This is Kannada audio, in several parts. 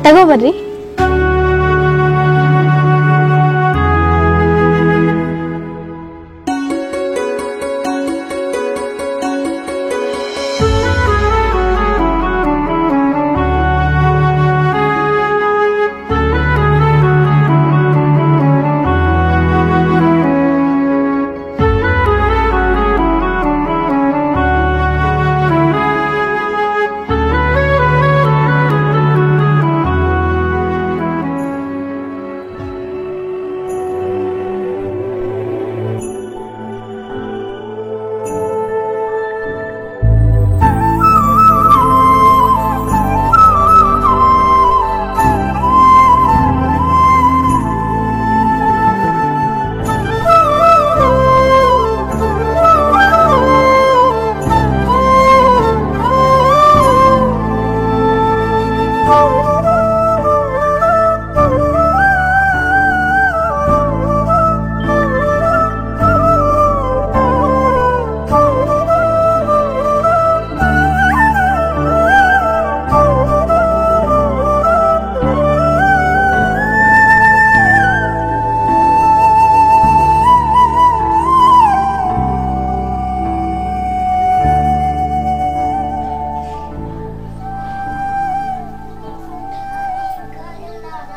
ತಗೋಬರ್ರಿ.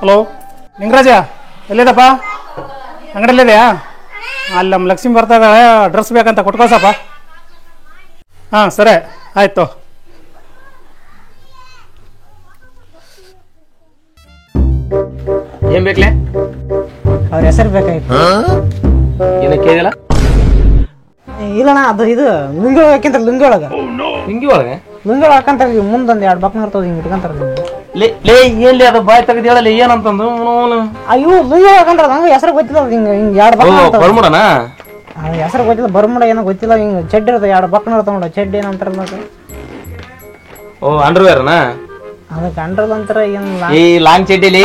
ಹಲೋ ನಿಂಗರಾಜ, ಎಲ್ಲಿದಪ್ಪ? ಅಂಗಡಿಯಲ್ಲಿದೆಯಾ? ಅಲ್ಲಿ ನಮ್ಮ ಲಕ್ಷ್ಮಿ ಬರ್ತಾ ಇದ್ದಾಳೆ, ಡ್ರೆಸ್ ಬೇಕಂತ ಕೊಟ್ಕೊಳ್ಸಪ್ಪ. ಹಾಂ ಸರಿ ಆಯಿತು. ಏನ್ ಬೇಕ್ಲೆ? ಅವ್ರ ಹೆಸರು ಬೇಕಾಯ್ತು. ಏನ ಕೇಳಿಲ್ಲ? ಇಲ್ಲಣ್ಣ, ಅದು ಇದು ಲುಂಗಿ ಹಾಕಂತ ಲುಂಗಿ ಒಳಗ ಲುಂಗಿ ಒಳಗೆ ಹಾಕಂತ ಮುಂದೊಂದು 2 ಬಕ್ನ ಇರ್ತದ, ಹಿಂಗೆ ಇಟ್ಕೊಂತಾರ. ಲೇ ಎಲ್ಲಿ ಅದು ಬಾಯ್ ತೆಗೆದು ಹೇಳಲ್ಲ ಏನಂತಂದು? ಅಯ್ಯೋ ಲುಂಗಿ ಹಾಕಂತಾರ, ನಂಗೆ ಹೆಸರು ಗೊತ್ತಿಲ್ಲ. ಹಿಂಗೆ 2 ಬಕ್ನ ಬರ್ಮುಡನ ಹೆಸರು ಗೊತ್ತಿಲ್ಲ, ಬರ್ಮುಡ ಏನೋ ಗೊತ್ತಿಲ್ಲ. ಹಿಂಗೆ ಚೆಡ್ ಇರ್ತದೆ, 2 ಬಕ್ನ ಇರ್ತಾವ ನೋಡ, ಚೆಡ್ ಏನಂತಾರ ಮತ್ತೆ. ಓ ಅಂಡರ್ವೇರ್ನ? ಅದಕ್ಕೆ ಅಂಡ್ರಲ್ ಅಂತಾರ. ಏನು ಈ ಲಾಂಗ್ ಚಡ್ಡಿಲಿ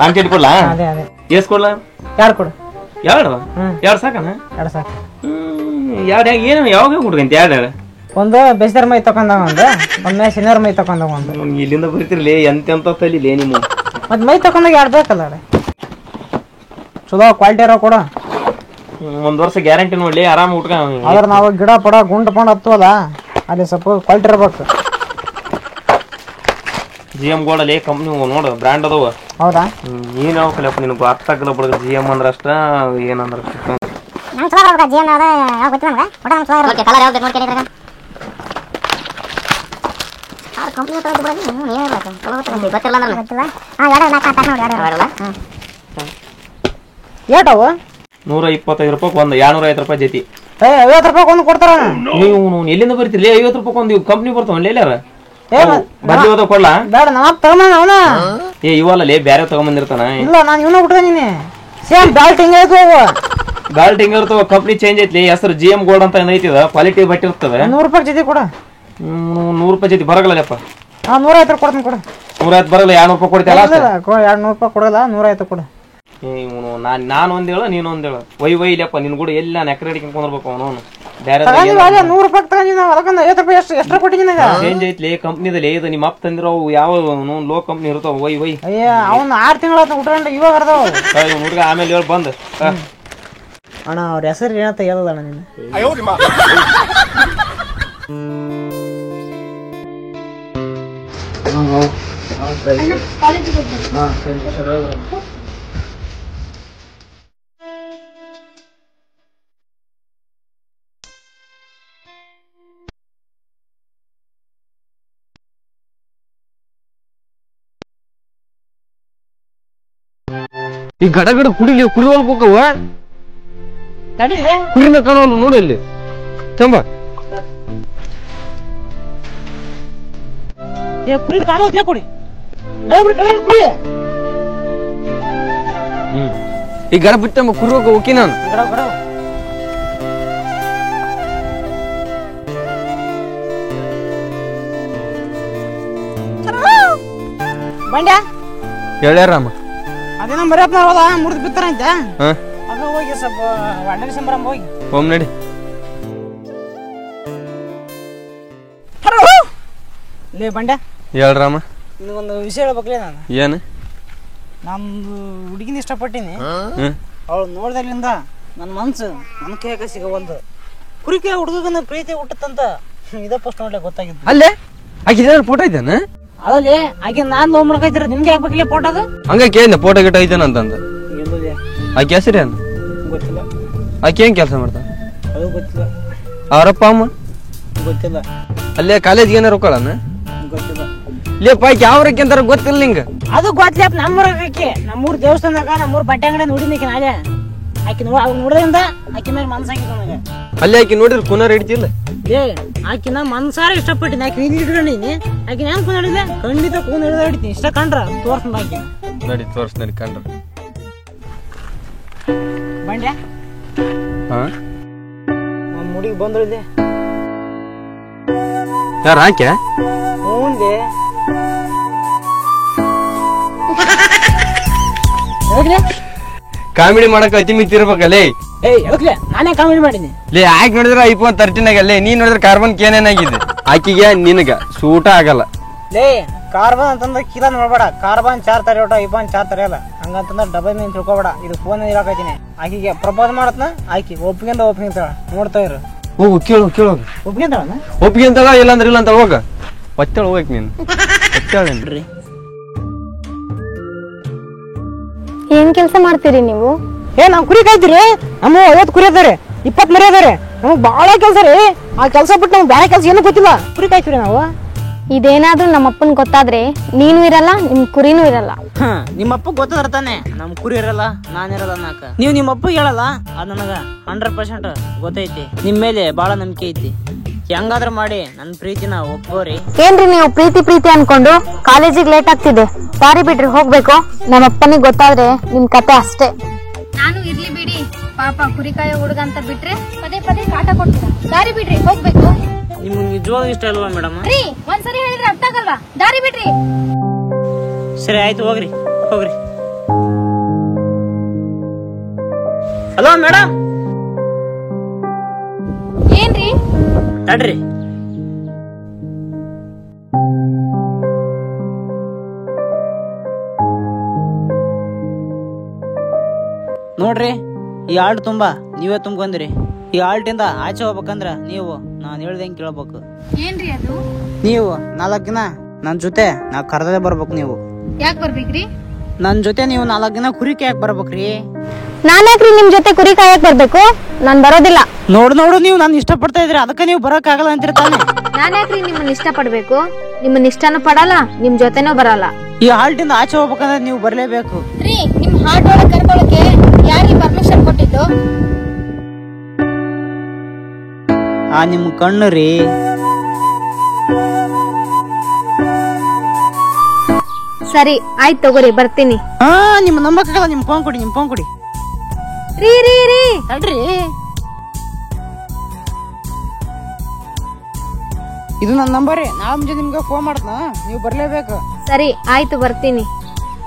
ಲಾಂಗ್ ಚಡ್ಡಿ ಕೊಡ್ಲಾ? ಅದೇ ಅದೇ. ಎಸ್ ಕೊಡ್ಲಾ? 2 ಕೊಡು. 2 ಸಾಕಣ? 2 ಸಾಕು. 2 ಏನು ಯಾವಾಗ ಹುಡ್ಕಂತ? 2 ಒಂದು ಬೆಸ್ದರ್ ಮೈ ತಕೊಂಡವ, ಒಂದು ಸೀನಿಯರ್ ಮೈ ತಕೊಂಡವ. ಒಂದು ಇಲ್ಲಿಂದ ಬರ್ತಿರ್ಲಿ ಎಂತೆಂತ ತಲಿಲಿ ನಿಮ್ಮ ಮತ್ತೆ ಮೈ ತಕೊಂಡಾಗ 2 ಬೇಕಲ್ಲ. ಚಲೋ ಕ್ವಾಲಿಟಿ ಇರೋ ಕೊಡು. 1 ವರ್ಷ ಗ್ಯಾರಂಟಿ ನೋಡ್ಲಿ, ಆರಾಮ್ ಉಟ್ಕ. ಆದ್ರೆ ನಾವು ಗಿಡ ಪಡ ಗುಂಡು ಪಂಡ್ ಹತ್ತುವಲ್ಲ, ಅಲ್ಲಿ ಸ್ವಲ್ಪ ಕ್ವಾಲಿಟಿ ಇರ್ಬೇಕು. GM ಗೋಡಲ್ಲಿ ಕಂಪ್ನಿ ನೋಡು, ಬ್ರ್ಯಾಂಡ್ ಅದಾವ. ಹೌದಾ? ನೀನ್ ಯಾವಕ್ಕಲ್ಲಪ್ಪ, ನಿನಗೆ ಅರ್ಥ ಆಗಲ್ಲ ಬಿಡ. GM ಅಂದ್ರೆ ಅಷ್ಟ, ಏನಂದ್ರ ನಂಗೆ ಚಲೋ ಬರ್ಬೇಕು. GM ಯಾವ್ದು ಯಾವ ಗೊತ್ತಿಲ್ಲ ನಮ್ಗೆ. ಒಟ್ಟು ನಮ್ಗೆ ಚಲೋ ಇರ್ಬೇಕು. ಕಲರ್ ಯಾವ್ದು ನೋಡ್ಕೊಂಡು ಇದ್ರಾಗ ಕಂಪ್ನಿ ತಗೊಂಡು ಬಿಡೋದು. ನೀವೇ ಇರ್ಬೇಕು. ಚಲೋ ಗೊತ್ತಿಲ್ಲ ಅಂದ್ರೆ ಗೊತ್ತಿಲ್ಲ. ಹಾಂ 2 4 ನೋಡಿ 2 ಏಟವು? 125 ರೂಪಾಯಿ ಒಂದು, 250 ರೂಪಾಯಿ ಜೊತೆ. 50 ರೂಪಾಯಿ ಒಂದು ಕೊಡ್ತಾರ. ನೀವು ಎಲ್ಲಿಂದ ಬರ್ತೀರಿ? 50 ರೂಪಾಯಿ ಒಂದು ಕಂಪ್ನಿ ಬರ್ತಾವ ಎಲ್ಲಾರ ಬರ್ಲಿ ಹೋದ ಕೊಡ್ಲಾ? ಬೇಡ, ನಮ್ಮ ತಗೊಂಡ ಅವನ. ಇವಲ್ಲೇ ಬೇರೆ ತಗೊಂಬಂದಿರ್ತಾನ. ಇಲ್ಲ, ನಾನು ಇವನ ಬಿಡ್ತೀನಿ. ಸೇಮ್ ಬ್ಯಾಲ್ಟ್ ಹಿಂಗೆ ಇರ್ತವ. ಬ್ಯಾಲ್ಟ್ ಹಿಂಗ ಇರ್ತವ, ಕಂಪ್ನಿ ಚೇಂಜ್ ಐತಿ. ಹೆಸರು GM ಗೋಲ್ಡ್ ಅಂತ ಏನೈತಿದ, ಕ್ವಾಲಿಟಿ ಬಟ್ಟೆ ಇರ್ತವೆ. 100 ರೂಪಾಯಿ ಜೊತೆ ಕೊಡ. 100 ರೂಪಾಯಿ ಜೊತೆ ಬರಗಲ್ಲಪ್ಪ. 150 ಕೊಡ್ತೀನಿ ಕೊಡು. 150 ಬರಲ್ಲ, 200 ರೂಪಾಯಿ ಕೊಡ್ತೀಯಲ್ಲ? 200 ರೂಪಾಯಿ ಕೊಡಲ್ಲ, 150 ಕೊಡು. ನಾನು ಒಂದೇಳು, ನೀನು ಒಂದೇಳು. ಒಯ್ ಇಲ್ಲಪ್ಪ, ನಿನ್ ಕೂಡ ಎಲ್ಲ ನೆಕ್ರೆ ಹಿಡ್ಕೊಂಡು ಕುಂದಿರ್ಬೇಕು. ಅವನು ಬೇರೆ 100 ರೂಪಾಯಿ ತಗೊಂಡಿ, ನಾವು ಅದಕ್ಕೊಂದು 50 ರೂಪಾಯಿ ಎಕ್ಸ್ಟ್ರಾ ಕೊಟ್ಟಿದ್ದೀನಿ. ಚೇಂಜ್ ಐತ್ಲಿ ಕಂಪ್ನಿದಲ್ಲಿ. ಇದು ನಿಮ್ಮ ಅಪ್ಪ ತಂದಿರೋ ಯಾವ ಲೋ ಕಂಪ್ನಿ ಇರ್ತಾವ. ಒಯ್ ಅಯ್ಯ, ಅವನು 6 ತಿಂಗಳ ಉಟ್ಕೊಂಡು ಇವಾಗ ಅರ್ದಾವ ಹುಡುಗ. ಆಮೇಲೆ ಹೇಳಿ ಬಂದು ಅಣ್ಣ, ಅವ್ರ ಹೆಸರು ಏನಂತ ಹೇಳಲ್ಲ ಅಣ್ಣ ನೀನು. ಈ ಗಡ ಕುಡಿವಲ್ಕೋಕವ ಕುರಿನ ಕಾಣಲ್ಲ ನೋಡಿ ಇಲ್ಲಿ ತಂಬ. ಈ ಗಡ ಬಿಟ್ಟ ಕುರಿಯೋಕ ಹೋಗಿ ನಾನು. ಬಂಡ್ಯಾ ಹೇಳ್ಯಾರಮ್ಮ, ಅದೇನೋ ಮರ್ಯಾದ ಹೋದ, ಮುರಿದು ಬಿತ್ತಾರಂತ. ಅದು ಹೋಗಿ ಸ್ವಲ್ಪ ವಾರ್ಡನ್ ಸಂಬರಂಭ ಹೋಗಿ ಹೋಮ್ ನಡಿ. ಲೇ ಬಂಡ್ಯಾ, ಹೇಳ್ರಮ್ಮ. ನಿನಗೊಂದು ವಿಷಯ ಹೇಳ್ಬೇಕಲೇ ನಾನು. ಏನು? ನಮ್ದು ಹುಡುಗಿನ ಇಷ್ಟಪಟ್ಟಿನಿ. ಹ್ಞೂ. ಅವಳು ನೋಡ್ದಾಗ್ಲಿಂದ ನನ್ನ ಮನ್ಸು ನನ್ನ ಕೈಯಾಗ ಸಿಗವಲ್ದು. ಕುರಿಕೆ ಹುಡುಗನ ಪ್ರೀತಿ ಹುಟ್ಟತ್ತಂತ ಇದ ಫಸ್ಟ್ ನೋಡ್ಲಿಕ್ಕೆ ಗೊತ್ತಾಗಿದ್ದು. ಅಲ್ಲೇ ಆಕೆ ಫೋಟೋ ಐತೇನ? ಅದಲ್ಲಿ ಆಕೆ ನಾನು ಲವ್ ಮಾಡ್ಕೈತಿರ ನಿಮ್ಗೆ ಹಾಕ್ಬೇಕಿಲ್ಲ ಫೋಟೋ ಅದು? ಹಂಗ ಕೇಳಿದ್ನ ಫೋಟೋ ಗಿಟ ಐತೇನ ಅಂತಂದ. ಆಕೆ ಹೆಸರು ಏನು? ಗೊತ್ತಿಲ್ಲ. ಆಕೆ ಏನ್ ಕೆಲಸ ಮಾಡ್ತಾನ? ಅದು ಗೊತ್ತಿಲ್ಲ. ಅವರಪ್ಪ ಅಮ್ಮ? ಗೊತ್ತಿಲ್ಲ. ಅಲ್ಲೇ ಕಾಲೇಜ್ಗೆ ಏನಾರ ಹೋಗ್ಕೊಳ್ಳೋಣ? ಗೊತ್ತಿಲ್ಲ. ಲೇಪ ಆಕೆ ಯಾವ್ರಕ್ಕೆ ಅಂತಾರ ಗೊತ್ತಿಲ್ಲ ನಿಂಗ? ಅದು ಗೊತ್ತಿಲ್ಲ. ನಮ್ಮೂರಕ್ಕೆ ನಮ್ಮೂರ್ ದೇವಸ್ಥಾನದಾಗ ನಮ್ಮೂರ್ ಬಟ್ಟೆ ಅಂಗಡಿ ನೋಡಿನಿ ನಾಳೆ. ಆಕೆ ನೋಡಿದ್ರಿಂದ ಆಕೆ ಮೇಲೆ ಮನ್ಸಾಗಿತ್ತು ನನಗೆ. ಅಲ್ಲಿ ಆಕೆ ನೋಡಿದ್ರೆ ಕುನಾರ ಹಿಡಿತಿಲ್ಲ. ಏ ಆಕಿನ ಮನ್ಸಾರ ಇಷ್ಟಪಟ್ಟಿನಿ. ಆಕೆ ನೀನು ಇಟ್ಕೊಂಡಿನಿ. ಆಕಿನ ಹೆಂಗ್ ಕೂನ್ ಹಿಡಿದೆ? ಖಂಡಿತ ಕೂನ್ ಹಿಡಿದ ಹಿಡಿತೀನಿ. ಇಷ್ಟ ಕಂಡ್ರ ತೋರ್ಸ್ನ ಆಕೆ. ನೋಡಿ ತೋರ್ಸ್ ನಡಿ ಕಂಡ್ರ. ಬಂಡ್ಯ ಹಾ ನಮ್ಮ ಹುಡುಗಿ ಬಂದಳಿದೆ. ಯಾರ ಆಕೆ? ಹ್ಞೂಂದೆ. ಕಾಮಿಡಿ ಮಾಡಕ್ ಅತಿ ಮಿತ್ತಿರ್ಬೇಕಲ್ಲೇ. ಏಯ್ ಎದಕ್ಲೆ ನಾನೇ ಕಾಮಿಡಿ ಮಾಡೀನಿ. ಲೇ ಆಕೆ ನೋಡಿದ್ರೆ ಐಫೋನ್ 13 ಆಗಲ್ಲೇ, ನೀನ್ ನೋಡಿದ್ರೆ ಕಾರ್ಬನ್ ಏನೇನಾಗಿದೆ. ಆಕಿಗೆ ನಿನಗ ಸೂಟ ಆಗಲ್ಲ. ಲೇ ಕಾರ್ಬನ್ ಅಂತಂದ್ರೆ ಕಿಲ ನೋಡ್ಬೇಡ. ಕಾರ್ಬನ್ 4 ತರ ಒಟ್ಟ ಐಫೋನ್ 4 ತರ ಅಲ್ಲ. ಹಂಗಂತಂದ್ರೆ ಡಬಲ್ ನೀನ್ ತಿಳ್ಕೊಬೇಡ. ಇದು ಫೋನ್ ಇರಾಕೈತೀನಿ. ಆಕಿಗೆ ಪ್ರಪೋಸ್ ಮಾಡತ್ನ ಆಕಿ ಒಪ್ಪಿಗೆಂದ ಒಪ್ಪಿಗೆಂತಾಳ. ನೋಡ್ತಾ ಇರು. ಹೋಗು ಕೇಳು ಕೇಳು. ಒಪ್ಪಿಗೆಂತಾಳ? ಒಪ್ಪಿಗೆ ಅಂತಲ್ಲ, ಇಲ್ಲಾಂದ್ರೆ ಇಲ್ಲ ಅಂತ ಹೋಗ. ಒತ್ತೇಳ ಹೋಗಕ್ ನೀನು. ಒತ್ತೇಳ್ರಿ. ಏನ್ ಕೆಲಸ ಮಾಡ್ತೀರಿ ನೀವು? ನಾವ್ ಕುರಿ ಕಾಯ್ತೀರಿ. ನಮ್ಮ 50 ಕುರಿ ಅದಾರೆ, 20 ಮರಿ ಅದಾರೆ. ನಮಗ್ ಬಾಳ ಕೆಲ್ಸ ರೀ. ಆ ಕೆಲ್ಸ ಬಿಟ್ಟು ನಮ್ಗೆ ಬೇರೆ ಕೆಲ್ಸ ಏನು ಗೊತ್ತಿಲ್ಲ. ಕುರಿ ಕಾಯ್ತೀರಿ ನಾವು. ಇದೇನಾದ್ರೂ ನಮ್ಮಪ್ಪನ್ ಗೊತ್ತಾದ್ರೆ ನೀನು ಇರಲ್ಲ, ನಿಮ್ ಕುರಿನೂ ಇರಲ್ಲ. ನಿಮ್ಮಪ್ಪ ಗೊತ್ತದ್ರ ತಾನೆ ನಮ್ ಕುರಿ ಇರಲ್ಲ ನಾನಿರಲ್ಲ ಅನ್ನಕ. ನೀವು ನಿಮ್ಮಪ್ಪ ಹೇಳಲ್ಲ, ಅದ್ ನನಗ 100% ಗೊತ್ತೈತಿ. ನಿಮ್ ಮೇಲೆ ಬಾಳ ನಂಬಿಕೆ ಐತಿ. ಹೆಂಗಾದ್ರೂ ಮಾಡಿ ನನ್ ಪ್ರೀತಿನ ಒಪ್ಪೋರಿ. ಏನ್ರಿ ನೀವು ಪ್ರೀತಿ ಅನ್ಕೊಂಡು ಕಾಲೇಜಿಗೆ ಲೇಟ್ ಆಗ್ತಿದೆ, ದಾರಿ ಬಿಡ್ರಿ ಹೋಗ್ಬೇಕು. ನಮ್ಮಪ್ಪನಿಗೆ ಗೊತ್ತಾದ್ರೆ ನಿಮ್ ಕತೆ ಅಷ್ಟೇ. ನಾನು ಇರ್ಲಿ ಬಿಡಿ, ಪಾಪ ಕುರಿಕಾಯ ಹುಡುಗ ಅಂತ ಬಿಟ್ರೆ ಪದೇ ಪದೇ ಕಾಟ ಕೊಡ್ತೀರ. ದಾರಿ ಬಿಡ್ರಿ ಹೋಗ್ಬೇಕು. ನಿಮ್ಗೆ ನಿಜವಾಗ್ಲೂ ಇಷ್ಟ ಅಲ್ವಾ ಮೇಡಮ್? ಒಂದ್ಸರಿ ಹೇಳಿದ್ರೆ ಅರ್ಥ ಆಗಲ್ವಾ? ದಾರಿ ಬಿಡ್ರಿ. ಸರಿ ಆಯ್ತು ಹೋಗ್ರಿ ಹೋಗ್ರಿ. Hello madam. ಏನ್ರಿ? ತಡ್ರಿ. ನೋಡ್ರಿ, ಈ ಆಲ್ಟ್ ತುಂಬಾ ನೀವೇ ತುಂಬ್ಕೊಂಡ್ರಿ. ಈ ಆಲ್ಟಿಂದ ಆಚೆ ಹೋಗ್ಬೇಕಂದ್ರ ನೀವು ನಾನು ಹೇಳ್ದಂಗೆ ಕೇಳ್ಬೇಕು. ಏನ್ರಿ ಅದು? ನೀವು 4 ದಿನ ನನ್ ಜೊತೆ ನಾ ಕರ್ದಲ್ಲೇ ಬರ್ಬೇಕು. ನೀವು ಯಾಕೆ ಬರ್ಬೇಕ್ರಿ? ನನ್ ಜೊತೆ ನೀವು 4 ದಿನ ಕುರಿ ಕಾಯಕ್ ಬರ್ಬೇಕ್ರಿ. ನಾನ್ಯಾಕ್ರಿ ನಿಮ್ ಜೊತೆ ಕುರಿ ಕಾಯಕ್ ಬರ್ಬೇಕು? ನಾನ್ ಬರೋದಿಲ್ಲ. ನೋಡು ನೀವು ನಾನು ಇಷ್ಟಪಡ್ತಾ ಇದ್ರಿ, ಅದಕ್ಕೆ ನೀವು ಬರಕ್ ಆಗಲ್ಲ ಅಂತಿರ್ತಾನೆ. ನಾನ್ಯಾಕ್ರಿ ನಿಮ್ಮನ್ನ ಇಷ್ಟ ಪಡ್ಬೇಕು? ನಿಮ್ಮನ್ನ ಇಷ್ಟನೂ ಪಡಲ್ಲ, ನಿಮ್ ಜೊತೆನೂ ಬರಲ್ಲ. ಈ ಹಾಲ್ಟಿಂದ ಆಚೆ ಹೋಗ್ಬೇಕಂದ್ರೆ ನೀವು ಬರ್ಲೇಬೇಕು. ನಿಮ್ ಹಾರ್ಟ್ ಒಳಗೆ ಕರ್ಕೊಳಕ್ಕೆ ಯಾರಿಗೆ ಪರ್ಮಿಷನ್ ಕೊಟ್ಟಿದ್ದು? ನಿಮ್ ಕಣ್ಣು ರೀ. ಸರಿ ಆಯ್ತು ತಗೋರಿ, ಬರ್ತೀನಿ. ನಿಮ್ ನಂಬಕ್ಕಾಗಲ್ಲ. ನಿಮ್ ಫೋನ್ ಕೊಡಿ. ರೀ ತಡ್ರಿ. ಇದು ನನ್ನ ನಂಬರ್. ನಾಳೆ ಮುಂಜಾನೆ ನಿಮ್ಗೆ ಫೋನ್ ಮಾಡ್ತನ, ನೀವು ಬರ್ಲೇಬೇಕು. ಸರಿ ಆಯ್ತು, ಬರ್ತೀನಿ.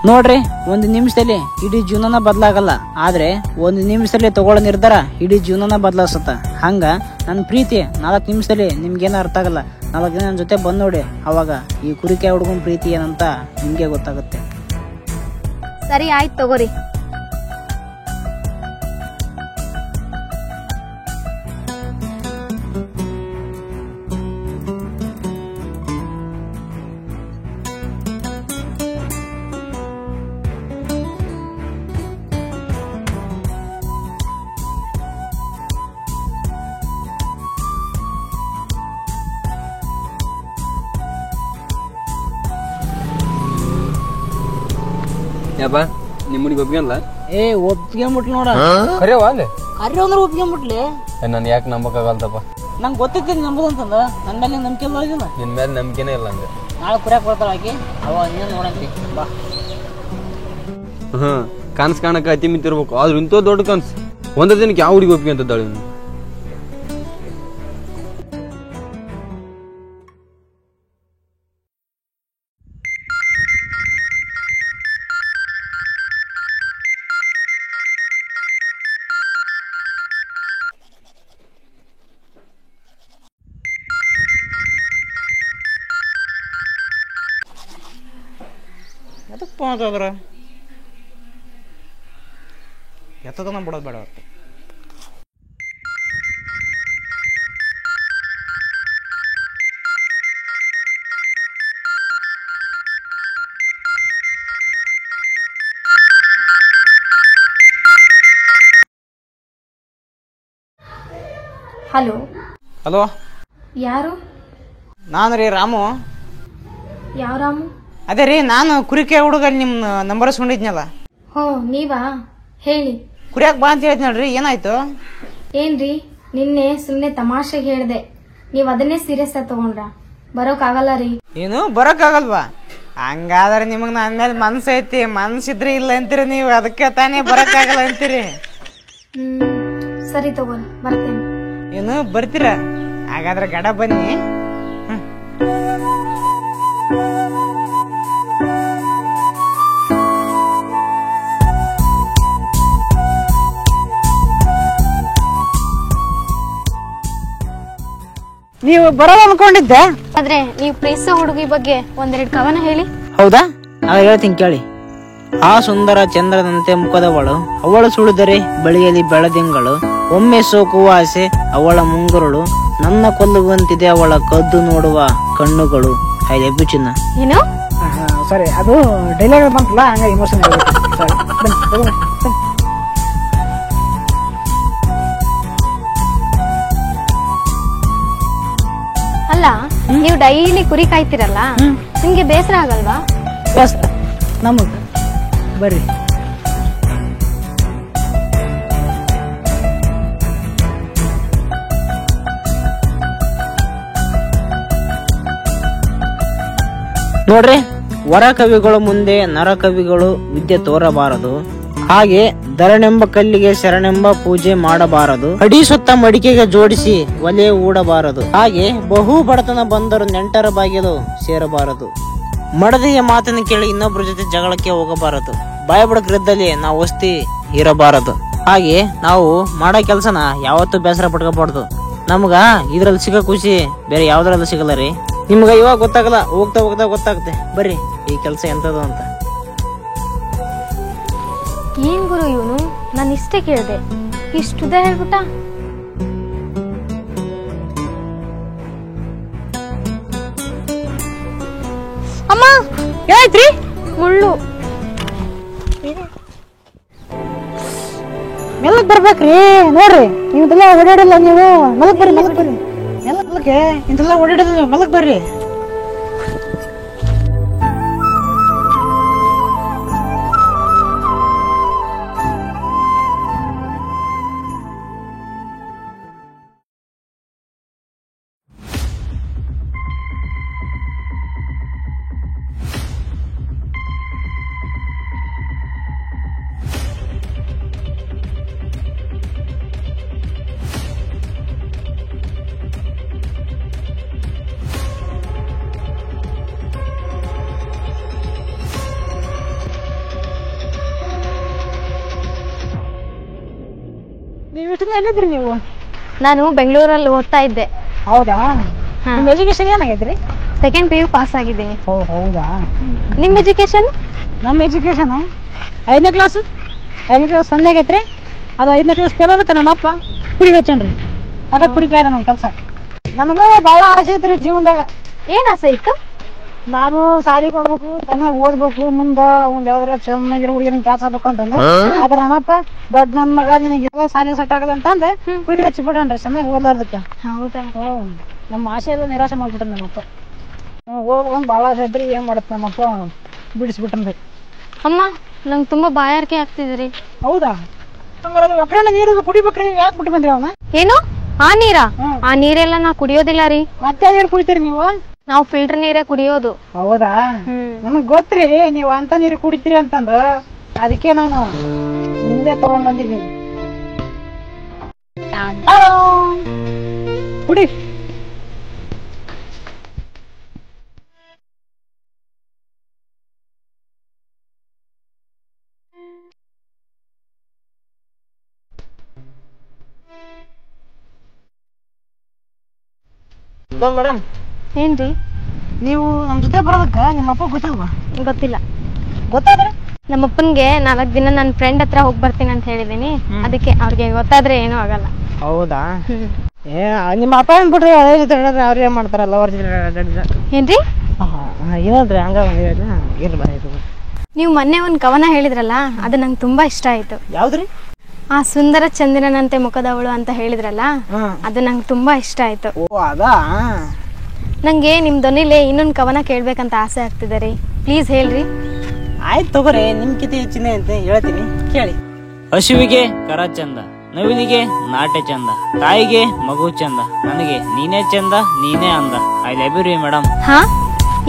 ನೋಡ್ರಿ, 1 ನಿಮಿಷದಲ್ಲಿ ಇಡೀ ಜೀವನನ ಬದಲಾಗಲ್ಲ, ಆದ್ರೆ 1 ನಿಮಿಷದಲ್ಲಿ ತಗೊಳ್ಳೋ ನಿರ್ಧಾರ ಇಡೀ ಜೀವನನ ಬದಲಾಯಿಸುತ್ತ. ಹಂಗ ನನ್ನ ಪ್ರೀತಿ 4 ನಿಮಿಷದಲ್ಲಿ ನಿಮ್ಗೇನ ಅರ್ಥ ಆಗಲ್ಲ. 4 ದಿನ ನನ್ನ ಜೊತೆ ಬಂದ್ ನೋಡಿ, ಅವಾಗ ಈ ಕುರಿಕೆ ಹುಡುಗನ ಪ್ರೀತಿ ಏನಂತ ನಿಮ್ಗೆ ಗೊತ್ತಾಗುತ್ತೆ. ಸರಿ ಆಯ್ತು ತಗೋರಿ. ಯಾಪ ನಿಮ್ಮ ಮುನಿಗೆ ಒಪ್ಪಿಗೆಲ್ಲ? ಒಪ್ಕೊಂಬಿಟ್ಲಿ ನೋಡ. ಕರೆಯವ ಅಲ್ಲೇ ಕರಿ ಅಂದ್ರೆ ಒಪ್ಕೊಂಬಿಟ್ಲಿ. ನಾನು ಯಾಕೆ ನಂಬಕ್ಕಾಗಲ್ತಪ್ಪ? ನಂಗೆ ಗೊತ್ತೈತಿ ನಂಬುದಂತಂದ. ನನ್ನ ಮೇಲೆ ನಂಬಿಕೆ ಇಲ್ಲ. ನಿನ್ ಮೇಲೆ ನಂಬಿಕೆನೇ ಇಲ್ಲ ಹಂಗೆ. ನಾಳೆ ಕುರಿಯಾಕ ಬರ್ತಾಳ ಆಕಿ, ಅವ ನೀನು ನೋಡಂತಿ ಬಾ. ಕನ್ಸ್ ಕಾಣಕ ಅತಿ ಮಿತ್ತಿರ್ಬೇಕು, ಆದ್ರೆ ಇಂಥ ದೊಡ್ಡ ಕನ್ಸು ಒಂದ ದಿನಕ್ಕೆ ಯಾವ ಹುಡುಗಿ ಒಪ್ಪಿಗೆ ಅಂತದ್ದಾಳೆ? ಅಂತಂದ್ರ ಎತ್ತದನ್ನ ಬಿಡೋದು ಬೇಡ ಅವತ್ತು. ಹಲೋ, ಹಲೋ, ಯಾರು? ನಾನು ರೀ ರಾಮು. ಯಾವ ರಾಮು? ಅದೇ ರೀ, ನಾನು ಕುರಿಕೆ ಹುಡುಗ ನಿಮ್ಮ ನಂಬರ್ ಇಸ್ಕೊಂಡಿದ್ನಲ್ಲ. ಹೋ, ನೀವಾ? ಹೇಳಿ. ಕುರಿಯಾಕ ಬಾ ಅಂತ ಹೇಳಿದ್ನಲ್ರಿ, ಏನಾಯ್ತು? ಏನ್ರಿ, ನಿನ್ನೆ ಸುಮ್ನೆ ತಮಾಷೆಗೆ ಹೇಳ್ದೆ, ನೀವ್ ಅದನ್ನೇ ಸೀರಿಯಸ್ ಆಗಿ ತಗೊಂಡ್ರ? ಬರೋಕಾಗಲ್ಲ ರೀ. ಏನು ಬರೋಕ್ಕಾಗಲ್ವಾ? ಹಂಗಾದ್ರೆ ನಿಮಗೆ ನನ್ನ ಮೇಲೆ ಮನ್ಸು ಐತಿ. ಮನ್ಸಿದ್ರೆ ಇಲ್ಲ ಅಂತೀರಿ ನೀವು, ಅದಕ್ಕೆ ತಾನೇ ಬರೋಕ್ಕಾಗಲ್ಲ ಅಂತೀರಿ. ಸರಿ ತಗೋರಿ, ಬರ್ತೇನೆ. ಏನು ಬರ್ತೀರಾ? ಹಾಗಾದ್ರೆ ಗಡ ಬನ್ನಿ. ನೀವು ಬರೋದು ಅನ್ಕೊಂಡಿದ್ದೆ. ಆದ್ರೆ ನೀವು ಪ್ರೀತಿಸೋ ಹುಡುಗಿ ಬಗ್ಗೆ ಒಂದೆರಡು ಕವನ ಹೇಳಿ. ಹೌದಾ? ಆಗ ಹೇಳ್ತೀನಿ ಕೇಳಿ. ಆ ಸುಂದರ ಚಂದ್ರದಂತೆ ಮುಖದವಳು, ಅವಳು ಸುಳಿದರೆ ಬಳಿಯಲ್ಲಿ ಬೆಳದಿಂಗಳು, ಒಮ್ಮೆ ಸೋಕುವ ಆಸೆ ಅವಳ ಮುಂಗುರುಳು, ನನ್ನ ಕೊಲ್ಲುವಂತಿದೆ ಅವಳ ಕದ್ದು ನೋಡುವ ಕಣ್ಣುಗಳು. ಐ ಲವ್ ಯು ಚಿನ್ನ. ಏನು? ಸರಿ, ಅದು ಡೈಲಾಗ್ ಬಂತಲ್ಲ, ಹಂಗ ಇಮೋಷನ್. ಅಲ್ಲ, ನೀವು ಡೈಲಿ ಕುರಿ ಕಾಯ್ತಿರಲ್ಲ, ನಿಮ್ಗೆ ಬೇಸರ ಆಗಲ್ವಾ? ನಮಗ್ ಬರ್ರಿ. ನೋಡ್ರಿ, ವರ ಕವಿಗಳು ಮುಂದೆ ನರ ಕವಿಗಳು ವಿದ್ಯೆ ತೋರಬಾರದು. ಹಾಗೆ ದರನೆಂಬ ಕಲ್ಲಿಗೆ ಶರಣೆಂಬ ಪೂಜೆ ಮಾಡಬಾರದು. ಅಡಿ ಸುತ್ತ ಮಡಿಕೆಗೆ ಜೋಡಿಸಿ ಒಲೆ ಊಡಬಾರದು. ಹಾಗೆ ಬಹು ಬಡತನ ಬಂದರು ನೆಂಟರ ಬಾಗಿಲು ಸೇರಬಾರದು. ಮಡದಿಯ ಮಾತನ್ನು ಕೇಳಿ ಇನ್ನೊಬ್ಬರ ಜೊತೆ ಜಗಳಕ್ಕೆ ಹೋಗಬಾರದು. ಬಾಯಬಡಕರಿದ್ದಲ್ಲಿ ನಾವು ವಸ್ತಿ ಇರಬಾರದು. ಹಾಗೆ ನಾವು ಮಾಡೋ ಕೆಲ್ಸನ ಯಾವತ್ತೂ ಬೇಸರ ಪಟ್ಕೋಬಾರ್ದು. ನಮ್ಗ ಇದ್ರಲ್ಲಿ ಸಿಗೋ ಖುಷಿ ಬೇರೆ ಯಾವ್ದ್ರಲ್ಲೂ ಸಿಗಲ್ಲ ರೀ. ನಿಮ್ಗ ಇವಾಗ ಗೊತ್ತಾಗಲ್ಲ, ಹೋಗ್ತಾ ಹೋಗ್ತಾ ಗೊತ್ತಾಗುತ್ತೆ. ಬರ್ರಿ, ಈ ಕೆಲಸ ಎಂತದು ಅಂತ. ಏನ್ ಗುರು ಇವನು, ನಾನು ಇಷ್ಟೇ ಕೇಳ್ದೆ, ಇಷ್ಟುದ ಹೇಳ್ಬಿಟ್ಟ. ಅಮ್ಮ, ಏನಾಯ್ತ್ರಿ? ಮುಳ್ಳು. ಮೆಲ್ಲಕ್ ಬರ್ಬೇಕ್ರಿ. ನೋಡ್ರಿ, ಇಂತೆಲ್ಲ ಓಡಾಡಲ್ಲ ನೀವು. ಮೆಲ್ಲಕ್ ಬರ್ರಿ, ಮೆಲ್ಲಕ್ ಬರ್ರಿ, ಮೆಲ್ಲಕ್ಕೆ ಇಂತೆಲ್ಲ ಓಡಾಡೋದು. ಮೆಲ್ಲಕ್ ಬರ್ರಿ. ನೀವು ನಾನು ಬೆಂಗಳೂರಲ್ಲಿ ಓದ್ತಾ ಇದ್ದೆ. ಹೌದಾ? ಎಜುಕೇಶನ್ ಏನಾಗೈತ್ರಿ? ಸೆಕೆಂಡ್ PU ಪಾಸ್ ಆಗಿದ್ದೀನಿ. ಹೌದಾ? ನಿಮ್ ಎಜುಕೇಶನ್? ನಮ್ಮ ಎಜುಕೇಶನ್ 5ನೇ ಕ್ಲಾಸ್ ಸಣ್ಣ ಆಗೈತ್ರಿ. ಅದು 5ನೇ ಕ್ಲಾಸ್ ಫೇಲ್ ಆಗುತ್ತೆ. ನಮ್ಮಪ್ಪ ಕುರಿ ಹಚ್ಚನ್ರಿ, ಅದಕ್ಕೆ ಕುರಿ ಕಾಯ್ದ ನಮ್ಮ ಕೆಲಸ. ನಮಗ ಭಾಳ ಆಸೆ ಐತ್ರಿ ಜೀವನದಾಗ. ಏನ್ ಆಸೆ ಇತ್ತು? ನಾನು ಸಾಲಿಗೆ ಹೋಗ್ಬೇಕು, ಚೆನ್ನಾಗಿ ಓದ್ಬೇಕು, ಮುಂದೆ ಒಂದ್ ಯಾವ್ದಾರ ಚೆನ್ನಾಗಿರೋ ಹುಡುಗಿನ ಕೆಲಸ ಆಗ್ಬೇಕು ಅಂತಂದ್ರೆ, ಆದ್ರೆ ನಮ್ಮಪ್ಪ ದೊಡ್ಡ ನನ್ನ ಮಗ ನಿನಗೆ ಸಾಲಿ ಸೆಟ್ ಆಗದ ಅಂತಂದ್ರೆ ಕುರಿ ಹಚ್ಚಿ ಬಿಡನ್ರಿ ಚೆನ್ನಾಗಿ ಓದ್ಲಾರ್ದಕ್ಕೆ. ಹೌದಾ? ನಮ್ಮ ಆಸೆ ಎಲ್ಲ ನಿರಾಶೆ ಮಾಡ್ಬಿಟ್ರಿ ನಮ್ಮಪ್ಪ. ಹೋಗ್ಬೇಕಂತ ಭಾಳ ಆಸೆ ಐತ್ರಿ. ಏನ್ ಮಾಡತ್ ನಮ್ಮಪ್ಪ ಬಿಡಿಸ್ಬಿಟ್ಟನ್ರಿ. ಅಮ್ಮ, ನಂಗೆ ತುಂಬಾ ಬಾಯಾರಿಕೆ ಆಗ್ತಿದ್ರಿ. ಹೌದಾ? ಒಕ್ಕರಣೆ ನೀರು ಕುಡಿಬೇಕ್ರಿ. ಯಾಕೆ ಬಿಟ್ಟು ಬಂದ್ರಿ ಅವನ? ಏನು? ಆ ನೀರಾ? ಆ ನೀರೆಲ್ಲ ನಾ ಕುಡಿಯೋದಿಲ್ಲ ರೀ. ಮತ್ತೆ ನೀರು ಕುಡಿತೀರಿ ನೀವು? ನಾವು ಫಿಲ್ಟರ್ ನೀರೇ ಕುಡಿಯೋದು. ಹೌದಾ? ನನಗ್ ಗೊತ್ತ್ರಿ ನೀವು ಅಂತ ನೀರು ಕುಡಿತೀರಿ ಅಂತಂದ, ಅದಕ್ಕೆ ನಾನು ಮುಂದೆ ತಗೊಂಡ್ ಬಂದಿದ್ದೀನಿ. ಕುಡಿ. ಮೇಡಮ್, ಏನ್ರಿ? ನೀವು ನಮ್ ಜೊತೆ ಬರೋದಕ್ಕ ನಿಮ್ಮ ಅಪ್ಪ ಗೊತ್ತಿಲ್ವಾ? ಗೊತ್ತಿಲ್ಲ. ಗೊತ್ತಾದ್ರೆ ನಮ್ಮಪ್ಪನ್ಗೆ 4 ದಿನ ನನ್ನ ಫ್ರೆಂಡ್ ಹತ್ರ ಹೋಗಿ ಬರ್ತೀನಿ ಅಂತ ಹೇಳಿದೀನಿ. ಅದಕ್ಕೆ ಅವ್ರಿಗೆ ಗೊತ್ತಾದ್ರೆ ಏನೂ ಆಗಲ್ಲ. ಹೌದಾ? ಏ ನಿಮ್ಮ ಅಪ್ಪ ಅಂದ್ಬಿಟ್ರೆ ಅವ್ರು ಏನ್ ಮಾಡ್ತಾರಲ್ಲ ಅವ್ರ ಏನ್ರಿ ಏನಲ್ರಿ ಹಂಗ ಏನು ಬರಾಯ್ತು. ನೀವು ಮೊನ್ನೆ ಒಂದು ಕವನ ಹೇಳಿದ್ರಲ್ಲ, ಅದು ನಂಗೆ ತುಂಬಾ ಇಷ್ಟ ಆಯ್ತು. ಯಾವ್ದ್ರಿ? ಆ ಸುಂದರ ಚಂದಿರನಂತೆ ಮುಖದವಳು ಅಂತ ಹೇಳಿದ್ರಲ್ಲ, ಅದು ನಂಗೆ ತುಂಬಾ ಇಷ್ಟ ಆಯ್ತು. ಓ ಅದಾ? ನಂಗೆ ನಿಮ್ ಧ್ವನಿಲೆ ಇನ್ನೊಂದು ಕವನ ಕೇಳ್ಬೇಕಂತ ಆಸೆ ಆಗ್ತಿದೆ ರೀ. ಪ್ಲೀಸ್ ಹೇಳ್ರಿ. ಆಯ್ತು ತಗೋರಿ, ನಿಮ್ಕಿಂತ ಹೆಚ್ಚಿನ ಅಂತ ಹೇಳ್ತೀನಿ, ಕೇಳಿ. ಹಸುವಿಗೆ ಕರ ಚಂದ, ನವಿಲಿಗೆ ನಾಟ್ಯ ಚಂದ, ತಾಯಿಗೆ ಮಗು ಚಂದ, ನನಗೆ ನೀನೇ ಚಂದ ನೀನೇ ಅಂದ. I love you madam. ಹಾ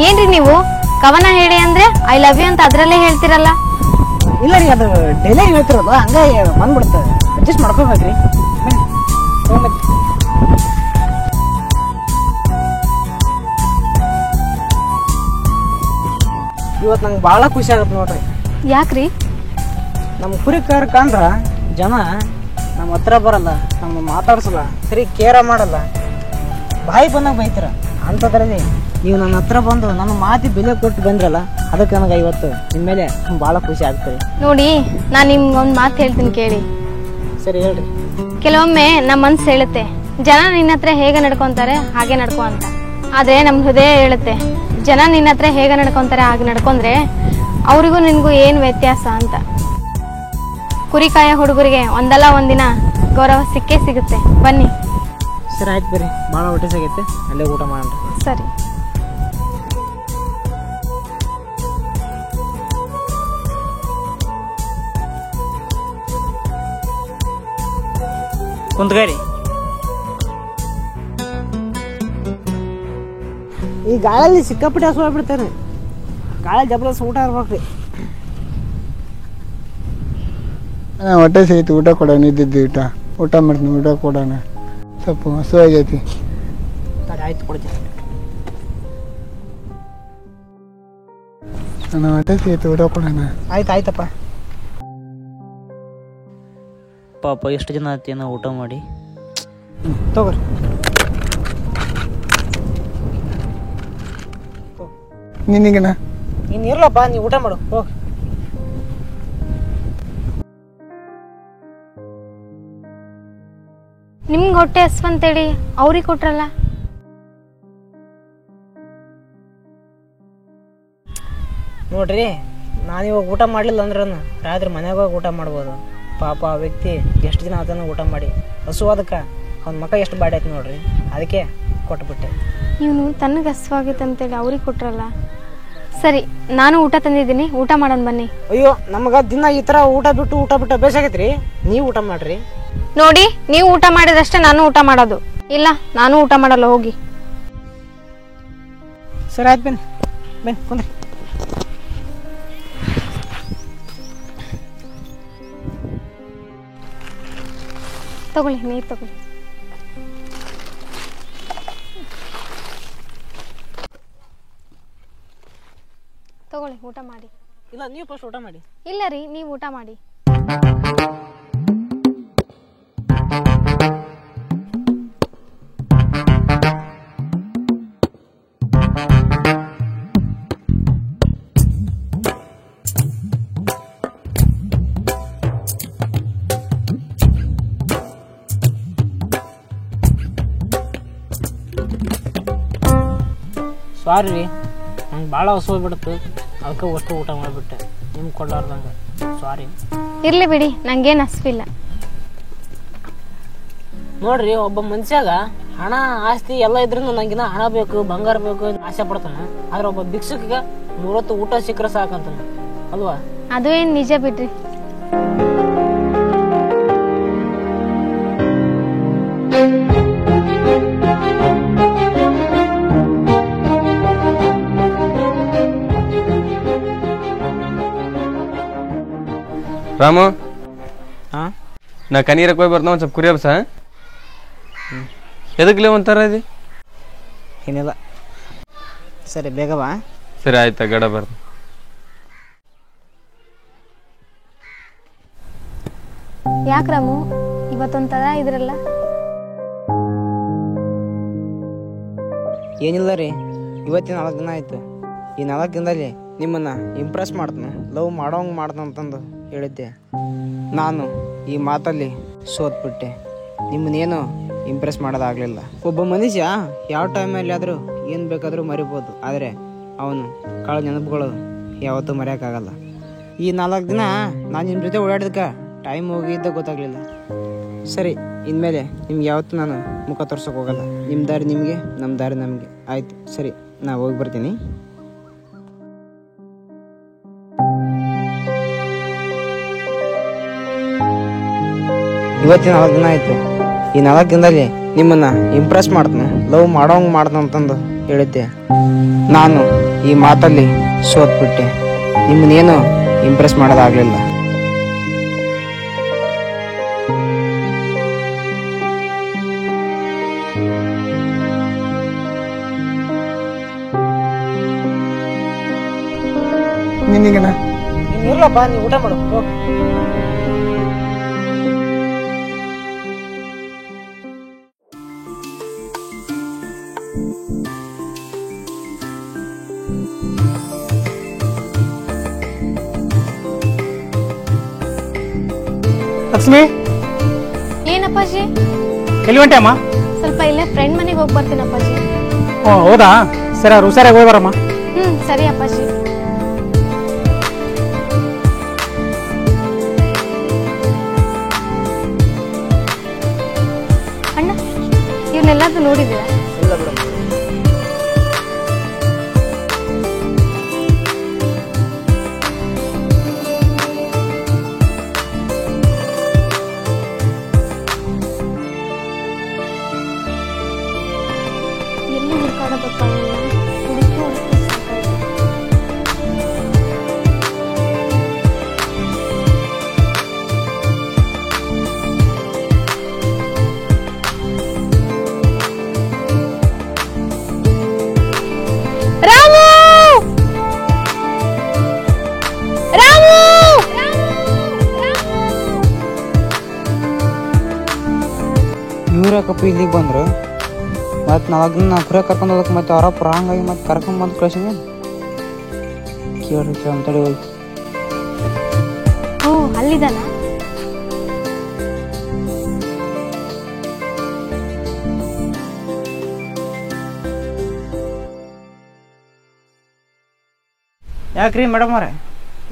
ಏನ್ರಿ ನೀವು ಕವನ ಹೇಳಿ ಅಂದ್ರೆ ಐ ಲವ್ ಯು ಅಂತ ಅದ್ರಲ್ಲೇ ಹೇಳ್ತಿರಲ್ಲ? ಇಲ್ಲ ರೀ, ಅದು ಡೈಲಿ ಹೇಳ್ತಿರೋದು ಹಂಗ ಬಂದ್ಬಿಡ್ತದೆ, ಅಡ್ಜಸ್ಟ್ ಮಾಡ್ಕೋಬೇಕ್ರಿ. ಇವತ್ತು ನಂಗೆ ಭಾಳ ಖುಷಿ ಆಗತ್ತೆ ನೋಡ್ರಿ. ಯಾಕ್ರಿ? ನಮ್ಮ ಕುರಿ ಕಂಡ್ರ ಜನ ನಮ್ಮ ಹತ್ರ ಬರಲ್ಲ, ನಮ್ಮ ಮಾತಾಡ್ಸಲ್ಲ, ಸರಿ ಕೇರ ಮಾಡಲ್ಲ, ಬಾಯಿ ಬಂದಾಗ ಬೈತೀರ. ಅಂಥದ್ರಲ್ಲಿ ನೀವು ನನ್ನ ಹತ್ರ ಬಂದು ನನ್ನ ಮಾತಿ ಬೆಲೆ ಕೊಟ್ಟು ಬಂದ್ರಲ್ಲ, ಅದಕ್ಕೆ ನನಗೆ ಇವತ್ತು ನಿಮ್ಮ ಮೇಲೆ ಭಾಳ ಖುಷಿ ಆಗ್ತದೆ. ನೋಡಿ, ನಾನು ನಿಮ್ಗೆ ಒಂದು ಮಾತು ಹೇಳ್ತೀನಿ ಕೇಳಿ. ಸರಿ ಹೇಳ್ರಿ. ಕೆಲವೊಮ್ಮೆ ನಮ್ಮ ಮನ್ಸು ಹೇಳುತ್ತೆ, ಜನ ನಿನ್ನ ಹತ್ರ ಹೇಗೆ ನಡ್ಕೊಂತಾರೆ ಹಾಗೆ ನಡ್ಕೊ ಅಂತ. ಆದ್ರೆ ನಮ್ಮ ಹೃದಯ ಹೇಳುತ್ತೆ, ಜನ ನಿನ್ನ ಹತ್ರ ಹೇಗೆ ನಡ್ಕೊಂತಾರೆ ಹಾಗೆ ನಡ್ಕೊಂಡ್ರೆ ಅವರಿಗೂ ನಿನ್ಗೂ ಏನು ವ್ಯತ್ಯಾಸ ಅಂತ. ಕುರಿಕಾಯ ಹುಡುಗರಿಗೆ ಒಂದಲ್ಲ ಒಂದಿನ ಗೌರವ ಸಿಕ್ಕೇ ಸಿಗುತ್ತೆ. ಬನ್ನಿ. ಸರಿ ಆಯ್ತು ಬರ್ರಿ, ಭಾಳ ಹೊಟ್ಟೆ ಸಿಗೈತೆ, ಅಲ್ಲೇ ಊಟ ಮಾಡೋಣ. ಸರಿ. ಕುಂತ್ಕರಿ. ಈ ಗಾಳಲ್ಲಿ ಸಿಕ್ಕಾಪಟ್ಟೆ ಹಸು ಆಗ್ಬಿಡ್ತಾರೆ. ಗಾಳಿ ಜಬರ್ದಸ್ತ್ ಊಟ ಇರ್ಬೇಕ್ರಿ. ಹೊಟ್ಟೆ ಸಿಗೈತಿ, ಊಟ ಕೊಡೋಣ. ಇದ್ದಿದ್ದು ಊಟ ಮಾಡ್ತೀನಿ, ಊಟ ಕೊಡೋಣ. ಸ್ವಲ್ಪ ಹಸು ಆಗೈತಿ. ಆಯ್ತು ಕೊಡ್ತೀನಿ. ನನ್ನ ಹೊಟ್ಟೆ ಸಿಗೈತಿ, ಊಟ ಕೊಡೋಣ. ಆಯ್ತು ಆಯ್ತಪ್ಪ. ಪಾಪ ಎಷ್ಟು ಜನ ಆತೇನೋ ಊಟ ಮಾಡಿ. ತಗೋರಿ. ನಿನಗೇನ? ಇನ್ನು ಇರ್ಲಪ್ಪ, ನೀವು ಊಟ ಮಾಡು ಹೋಗಿ. ನಿಮ್ಗೆ ಹೊಟ್ಟೆ ಹಸ್ವಂತೇಳಿ ಅವ್ರಿಗೆ ಕೊಟ್ರಲ್ಲ? ನೋಡ್ರಿ, ನಾನಿವಾಗ ಊಟ ಮಾಡಲಿಲ್ಲ ಅಂದ್ರೆ ರಾತ್ರಿ ಮನೆಯಾಗ ಊಟ ಮಾಡ್ಬೋದು. ಪಾಪ ಆ ವ್ಯಕ್ತಿ ಎಷ್ಟು ದಿನ ಅದನ್ನು ಊಟ ಮಾಡಿ ಹಸು ಅದಕ್ಕೆ ಅವ್ನ ಮಕ್ಕ ಎಷ್ಟು ಬಾಡಿ ಆಯ್ತು ನೋಡ್ರಿ, ಅದಕ್ಕೆ ಕೊಟ್ಬಿಟ್ಟೆ. ಇವನು ತನಗೆ ಹಸ್ವಾಗೈತೆ ಅಂತೇಳಿ ಅವ್ರಿಗೆ ಕೊಟ್ರಲ್ಲ. ಸರಿ, ನಾನು ಊಟ ತಂದಿದ್ದೀನಿ, ಊಟ ಮಾಡೋಣ ಬನ್ನಿ. ಅಯ್ಯೋ, ನಮಗ ದಿನ ಈ ಥರ ಊಟ ಬಿಟ್ಟು ಅಭ್ಯಾಸ ಆಗೈತ್ರಿ. ನೀವು ಊಟ ಮಾಡ್ರಿ. ನೋಡಿ, ನೀವು ಊಟ ಮಾಡಿದ್ರಷ್ಟೇ ನಾನು ಊಟ ಮಾಡೋದು. ಇಲ್ಲ, ನಾನು ಊಟ ಮಾಡಲ್ಲ, ಹೋಗಿ. ಸರಿ ಆಯ್ತು, ಬನ್ನಿ ಬನ್ನಿ ಕುಂದ್ರಿ. ತಗೊಳ್ಳಿ, ನೀರು ತಗೊಳ್ಳಿ. ತಗೊಳ್ಳಿ, ಊಟ ಮಾಡಿ. ಇಲ್ಲ, ನೀವು ಫಸ್ಟ್ ಊಟ ಮಾಡಿ. ಇಲ್ಲ ರೀ, ನೀವು ಊಟ ಮಾಡಿ. ಸಾರಿ ರೀ, ನಂಗೆ ಭಾಳ ಹಸು ಹೋಗ್ಬಿಡುತ್ತೆ, ಅದಕ್ಕೆ ಅಷ್ಟು ಊಟ ಮಾಡಿಬಿಟ್ಟೆ ನಿಮ್ಗೆ ಕೊಡ್ಲಾರ್ದಂಗೆ. ಸಾರಿ. ಇರ್ಲಿ ಬಿಡಿ, ನಂಗೇನು ಹಸ್ವಿಲ್ಲ. ನೋಡ್ರಿ, ಒಬ್ಬ ಮನುಷ್ಯಾಗ ಹಣ ಆಸ್ತಿ ಎಲ್ಲ ಇದ್ರೂ ನಂಗಿನ ಹಣ ಬೇಕು, ಬಂಗಾರ ಬೇಕು ಆಸೆ ಪಡ್ತಾನೆ. ಆದ್ರೆ ಒಬ್ಬ ಭಿಕ್ಷುಕಿಗೆ 3 ಹೊತ್ತು ಊಟ ಸಿಕ್ಕರೆ ಸಾಕಂತಾನೆ ಅಲ್ವಾ? ಅದು ಏನು ನಿಜ ಬಿಡ್ರಿ. ರಾಮು, ಹಾಂ, ನಾ ಕನೀರಕ್ಕೆ ಹೋಗಿ ಬರ್ತಾವ, ಒಂದು ಸ್ವಲ್ಪ ಕುರಿ ಹಬ್ಸ. ಎದಕ್ಲೆ ಒಂಥರ ಇದೆ? ಏನಿಲ್ಲ. ಸರಿ, ಬೇಗ ಬಾ. ಸರಿ ಆಯ್ತಾ, ಗಡ ಬರ್ತ. ಯಾಕೆ ರಾಮು, ಇವತ್ತೊಂಥರ ಇದ್ರಲ್ಲ? ಏನಿಲ್ಲ ರೀ, ಇವತ್ತಿನ 4 ದಿನ ಆಯ್ತು. ಈ 4 ದಿನದಲ್ಲಿ ನಿಮ್ಮನ್ನು ಇಂಪ್ರೆಸ್ ಮಾಡ್ತೀನಿ, ಲವ್ ಮಾಡೋಂಗೆ ಮಾಡ್ತಂತಂದು ಹೇಳಿದ್ದೆ. ನಾನು ಈ ಮಾತಲ್ಲಿ ಸೋತ್ಬಿಟ್ಟೆ. ನಿಮ್ಮನ್ನೇನು ಇಂಪ್ರೆಸ್ ಮಾಡೋದಾಗಲಿಲ್ಲ. ಒಬ್ಬ ಮನುಷ್ಯ ಯಾವ ಟೈಮಲ್ಲಿ ಆದರೂ ಏನು ಬೇಕಾದರೂ ಮರಿಬೋದು, ಆದರೆ ಅವನು ಕಳೆದ ನೆನಪುಗಳು ಯಾವತ್ತೂ ಮರೆಯೋಕ್ಕಾಗಲ್ಲ. ಈ 4 ದಿನ ನಾನು ನಿಮ್ಮ ಜೊತೆ ಓಡಾಡಿದಕ್ಕೆ ಟೈಮ್ ಹೋಗಿದ್ದ ಗೊತ್ತಾಗಲಿಲ್ಲ. ಸರಿ, ಇನ್ಮೇಲೆ ನಿಮ್ಗೆ ಯಾವತ್ತೂ ನಾನು ಮುಖ ತೋರ್ಸೋಕೆ ಹೋಗಲ್ಲ. ನಿಮ್ಮ ದಾರಿ ನಿಮಗೆ, ನಮ್ಮ ದಾರಿ ನಮಗೆ. ಆಯ್ತು, ಸರಿ, ನಾ ಹೋಗಿ ಬರ್ತೀನಿ. ಇವತ್ತಿನ 4 ದಿನ ಆಯಿತು. ಈ 4 ದಿನದಲ್ಲಿ ನಿಮ್ಮನ್ನು ಇಂಪ್ರೆಸ್ ಮಾಡ್ತೀನಿ, ಲವ್ ಮಾಡೋಂಗೆ ಮಾಡ್ತಂತಂದು ಹೇಳಿದ್ದೆ. ನಾನು ಈ ಮಾತಲ್ಲಿ ಸೋತ್ಬಿಟ್ಟೆ. ನಿಮ್ಮನ್ನೇನು ಇಂಪ್ರೆಸ್ ಮಾಡೋದಾಗಲಿಲ್ಲ. ನಿನಗಣ ಇರ್ಲಪ್ಪ, ನೀವು ಊಟ ಮಾಡು. ಲಕ್ಷ್ಮಿ, ಏನಪ್ಪಾಜಿ? ಎಲ್ಲಿ ಹೊಂಟೆ ಅಮ್ಮ? ಸ್ವಲ್ಪ ಇಲ್ಲೇ ಫ್ರೆಂಡ್ ಮನೆಗೆ ಹೋಗಿ ಬರ್ತೀನಿ ಅಪ್ಪಾಜಿ. ಓ ಹೌದಾ, ಸರಿ, ಅವ್ರು ಹುಷಾರಾಗಿ ಹೋಗಿ ಬರಮ್ಮ. ಸರಿ ಅಪ್ಪಾಜಿ. ಅಣ್ಣ, ಇವ್ನೆಲ್ಲಾದ್ರೂ ನೋಡಿದ್ದೀರಾ? ಇಲ್ಲ ಬಿಡು. ಎಲ್ಲಿ ಹುಡುಕಾಡಬೇಕಪ್ಪ ಇವನ್ನ? ಹುಡುಕಿ ಹುಡುಕಿ ಸಾಕಾಯ್ತು. ರಾಮು! ರಾಮು! ಇವ್ರಾಕಪ್ಪ ಇಲ್ಲಿಗೆ ಬಂದ್ರು? ಮತ್ತು 4 ದಿನ ನಾವು ಕುರಿಯಾಗ ಕರ್ಕೊಂಡು ಹೋಗಕ್ಕೆ ಮತ್ತೆ ಅವರಪ್ಪ ಹಂಗಾಗಿ ಮತ್ತೆ ಕರ್ಕೊಂಬಂದು ಕಳ್ಸಿನಿ. ಕೇಳಿ ಅಂತೇಳಿ ಹೋಗಿ. ಓ, ಅಲ್ಲಿದ್ದಾನ? ಯಾಕ್ರಿ ಮೇಡಮ್ ಅವರೇ,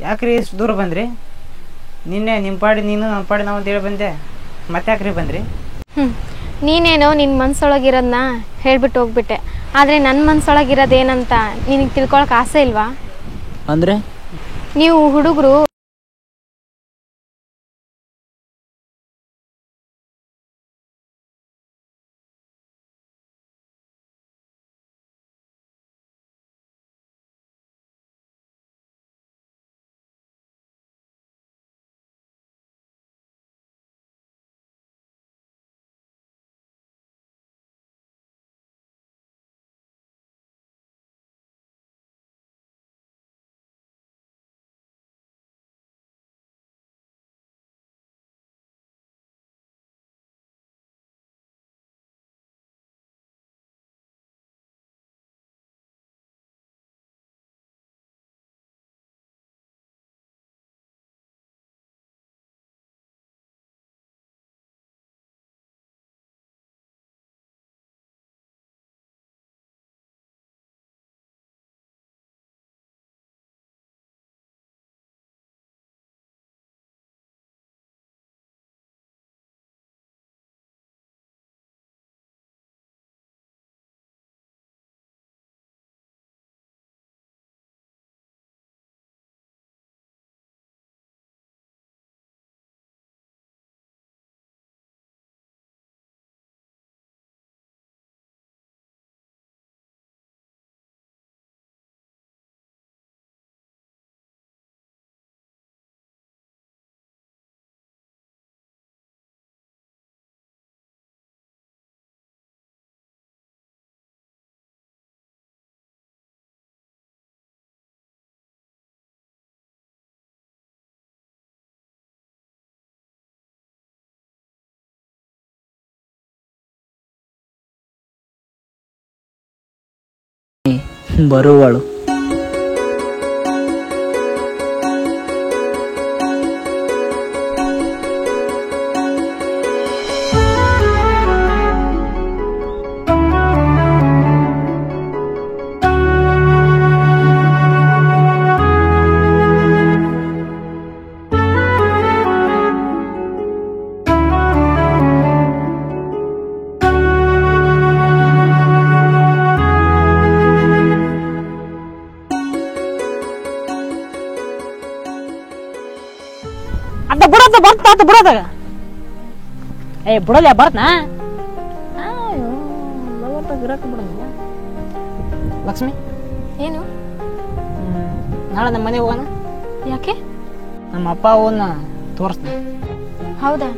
ಯಾಕ್ರಿ ಇಷ್ಟು ದೂರ ಬಂದ್ರಿ? ನಿನ್ನೆ ನಿಮ್ಮ ಪಾಡಿ ನೀನು, ನಮ್ಮ ಪಾಡಿ ನಾವು ಅಂತೇಳಿ ಬಂದೆ. ಮತ್ತೆ ಯಾಕ್ರಿ ಬಂದ್ರಿ? ನೀನೇನೋ ನಿನ್ನ ಮನ್ಸೊಳಗಿರೋದನ್ನ ಹೇಳ್ಬಿಟ್ಟು ಹೋಗ್ಬಿಟ್ಟೆ. ಆದರೆ ನನ್ನ ಮನ್ಸೊಳಗಿರೋದೇನಂತ ನಿನಗೆ ತಿಳ್ಕೊಳಕ್ಕೆ ಆಸೆ ಇಲ್ವಾ? ಅಂದರೆ ನೀವು ಹುಡುಗರು ಬರುವಳು. ಆತ ಬಿಡೋದಾಗ ಏ ಬಿಡೋಲ್ಲ ಬರ್ತನಾ ಲಕ್ಷ್ಮಿ ಏನು? ನಾಳೆ ನಮ್ಮ ಮನೆಗೆ ಹೋಗೋಣ. ಯಾಕೆ? ನಮ್ಮ ಅಪ್ಪ ಅವನ್ನ ತೋರಿಸ್ತೀನಿ. ಹೌದಾ?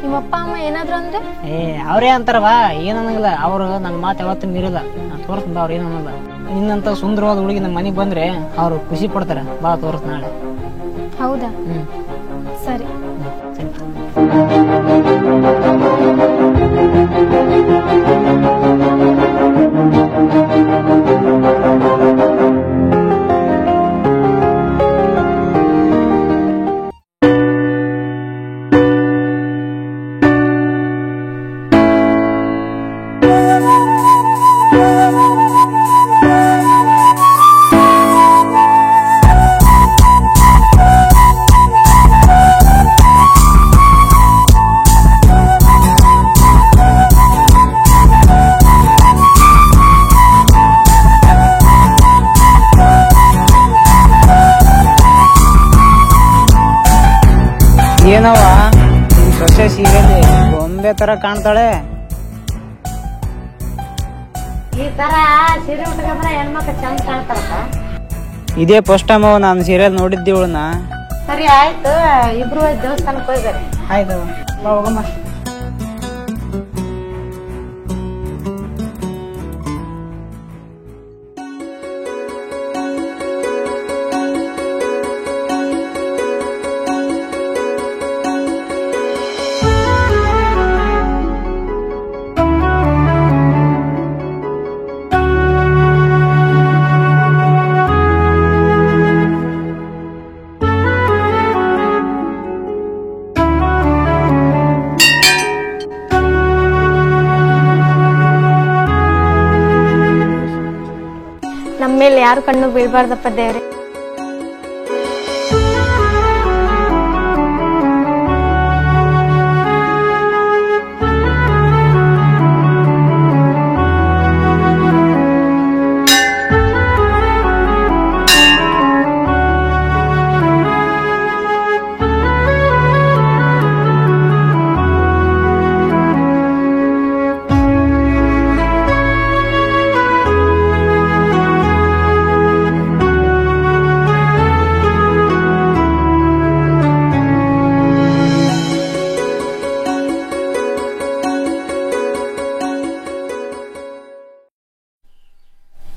ನಿಮ್ಮ ಅಪ್ಪ ಅಮ್ಮ ಏನಾದ್ರು ಅಂದ್ರೆ? ಏ ಅವ್ರೇ ಅಂತಾರವಾ, ಏನನ್ನಂಗಿಲ್ಲ. ಅವ್ರು ನನ್ನ ಮಾತು ಯಾವತ್ತೂ ಮೀರಿಲ್ಲ. ನಾನು ತೋರಿಸ್ತೀನಿ ಬಾ, ಅವ್ರು ಏನನ್ನಲ್ಲ. ನಿನ್ನಂತ ಸುಂದರವಾದ ಹುಡುಗಿ ನಮ್ಮ ಮನೆಗೆ ಬಂದ್ರೆ ಅವ್ರು ಖುಷಿ ಪಡ್ತಾರೆ. ಬಾ ತೋರಿಸ್ ನಾಳೆ. ಹೌದಾ? ಸರಿ. ಏನವ ಸೊಸೆ ಸೀರೆಲಿ ಗೊಂಬೆ ತರ ಕಾಣ್ತಾಳೆ. ಈ ತರ ಸೀರೆ ಉಟ್ಕೊಂಡ್ರೆ ಹೆಣ್ಮಕ್ಳು ಚಂದ ಕಾಣ್ತಾರಪ್ಪ. ಇದೇ ಫಸ್ಟ್ ಟೈಮ್ ನಾನು ಸೀರಿಯಲ್ ನೋಡಿದ್ದೆ ಇವಳನ್ನ. ಸರಿ ಆಯ್ತು, ಇಬ್ರು ದೇವಸ್ಥಾನಕ್ಕೆ ಹೋಗ್ತಾರೆ. ಆಯ್ತು ಬಾ ಹೋಗಮ್ಮ. ನಮ್ಮ ಮೇಲೆ ಯಾರು ಕಣ್ಣು ಬೀಳ್ಬಾರ್ದಪ್ಪ ದೇವ್ರೆ.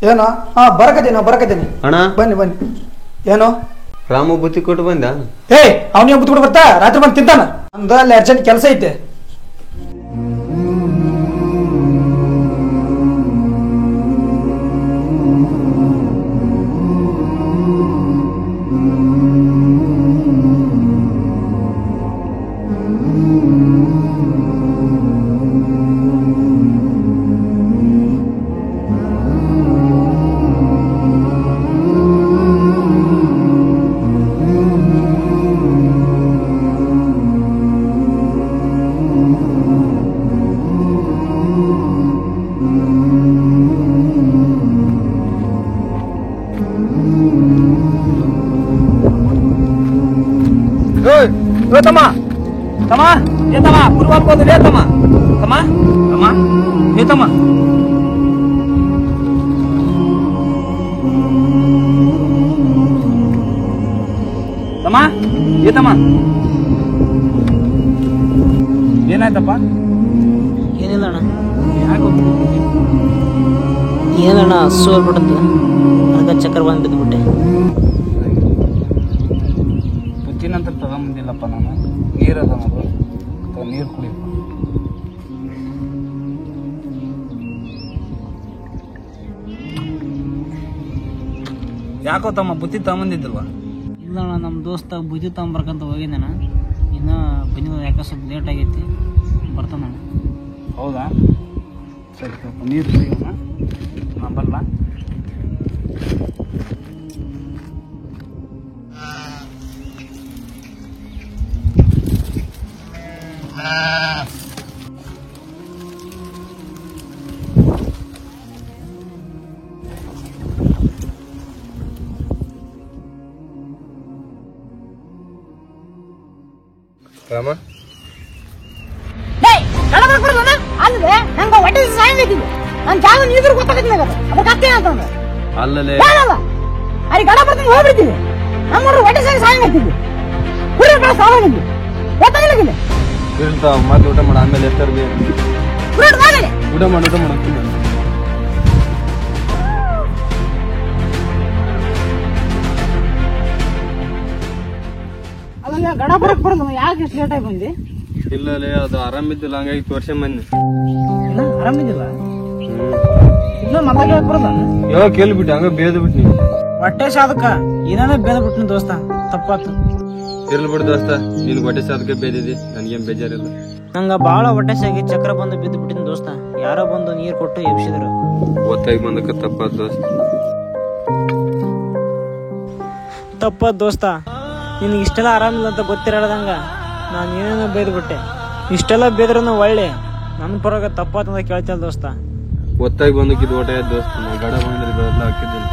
ಏನೋ? ಹಾ ಬರಕತೀನಿ ಅಣ್ಣ ಬನ್ನಿ ಏನೋ? ರಾಮು ಬುತ್ತಿ ಕೊಟ್ಟು ಬಂದ. ಅವನಿಗೆ ಬುತ್ತಿ ಕೊಟ್ಟು ಬರ್ತಾ ರಾತ್ರಿ ಬಂದು ತಿಂತಾನ. ನಮ್ದು ಅಲ್ಲಿ ಅರ್ಜೆಂಟ್ ಕೆಲಸ ಐತೆ. ತಮ್ಮ ತಮ್ಮ ಏ ತಮ್ಮ ಪುರ್ವಾಲ್ಕೋದು ಲೇ ತಮ್ಮ ತಮ್ಮ ತಮ್ಮ ಏ ತಮ್ಮ ತಮ್ಮ ಏ ತಮ್ಮ ಏನಾಯ್ತಪ್ಪ? ಏನಿಲ್ಲ ಅಣ್ಣ. ಏನಣ್ಣ ಹಸು ಆಗ್ಬಿಟ್ಟದ್ದು, ಅದಕ್ಕೆ ಚಕ್ಕರ್ ಬಂದು ಬಿದ್ದುಬಿಟ್ಟೆ. ಬುತ್ತಿನಂತ ತಗೊಂಬಂದಿಲ್ಲಪ್ಪ ನಾನು. ನೀರದ ನೀರು ಕುಡಿಯಪ್ಪ. ಯಾಕೋ ತಮ್ಮ ಬುತ್ತಿ ತಗೊಂಬಂದಿದ್ದಲ್ವ? ಇಲ್ಲ ಅಣ್ಣ, ನಮ್ಮ ದೋಸ್ತ ಬುದ್ಧಿ ತಗೊಂಬರ್ಕಂತ ಹೋಗಿದ್ದಾನ. ಇನ್ನೂ ಬಂದಿಲ್ಲ, ಯಾಕೆ ಸ್ವಲ್ಪ ಲೇಟ್ ಆಗೈತಿ. ಬರ್ತಾನ. ಹೌದಾ? ಸರಿ ಸ್ವಲ್ಪ ನೀರು ಕುಡಿಯೋಣ, ನಾ ಬರಲ್ಲ. ರಾಮ ಅಂದ್ರೆ ನಂಗೆ ಹೊಟ್ಟೆ ಸಾಯಂಗಿಲ್ಲ ನನ್ ಜಾಗ ನೀದ್ರು ಗೊತ್ತಾಗತ್ತೆ ಅದಕ್ಕೆ ಅಷ್ಟೇ ಅಂತಂದ್ರೆ ಅಲ್ಲಲೇ ಅಲ್ಲಿ ಗಡ ಬರ್ತೀನಿ ಹೋಗ್ಬಿಡ್ತೀವಿ ನಮ್ಮ ಹೊಟ್ಟೆ ಸಾಯಂಗಿಲ್ಲ ಕುರಿ ಕಳ ಸಾವಾಗಿಲ್ಲ ಗೊತ್ತಾಗಿಲ್ಲ ಮತ್ತೆ ಊಟ ಮಾಡ ಆಮೇಲೆ ಎಷ್ಟರ್ಗೆ ಊಟ ಮಾಡ ಅಲ್ಲ ಗಡ ಬರಕ್ ಬರೋದು ಯಾಕೆ ಇಷ್ಟು ಲೇಟ್ ಆಗಿ ಬಂದಿ ಇಲ್ಲಲೇ ಅದು ಆರಾಮಿದ್ದಿಲ್ಲ ಹಂಗಾಗಿ ತೋರ್ಸೆ ಬನ್ನಿ ಆರಾಮಿದ್ದಿಲ್ಲ ಇನ್ನ ಮಾತಾಡಿ ಬರೋದ ಯಾವಾಗ ಕೇಳ್ಬಿಟ್ಟು ಹಂಗ ಬೇದ್ ಬಿಟ್ಟು ನೀವು ಹೊಟ್ಟೆ ಸಾಧಕ ಏನಾರ ಬೇದ ಬಿಟ್ಟು ದೋಸ್ತ ತಪ್ಪಾತು ಇರ್ಲಿ ಬಿಡು ದೋಸ್ತ ನೀನ್ ಹೊಟ್ಟೆ ಸಾದಕ್ಕೆ ಬೇದಿದಿ ನನ್ಗೇನ್ ಬೇಜಾರಿಲ್ಲ ನಂಗ ಬಾಳ ಹೊಟ್ಟೆ ಸಾಗಿ ಚಕ್ರ ಬಂದು ಬಿದ್ದು ಬಿಟ್ಟಿನ ದೋಸ್ತ ಯಾರೋ ಬಂದು ನೀರ್ ಕೊಟ್ಟು ಎಬ್ಸಿದ್ರು ಒತ್ತಾಗಿ ಬಂದಕ್ಕ ತಪ್ಪಾದ ದೋಸ್ತ ತಪ್ಪಾದ ದೋಸ್ತ ನಿನ್ಗೆ ಇಷ್ಟೆಲ್ಲ ಆರಾಮಿಲ್ಲ ಅಂತ ಗೊತ್ತಿರದಂಗ ನಾನು ಏನೇನೋ ಬೇದ್ಬಿಟ್ಟೆ ಇಷ್ಟೆಲ್ಲ ಬೇದ್ರೂ ಒಳ್ಳೆ ನನ್ನ ಪರವಾಗಿ ತಪ್ಪಾತಂದ ಕೇಳ್ತಲ್ಲ ದೋಸ್ತ ಒತ್ತಾಗಿ ಬಂದಕ್ಕಿದ್ ಊಟ ದೋಸ್ತ ನಾ ಗಡ ಬಂದ್ರೆ ಬೆಳೆದ್ಲ ಹಾಕಿದ್ದೀನಿ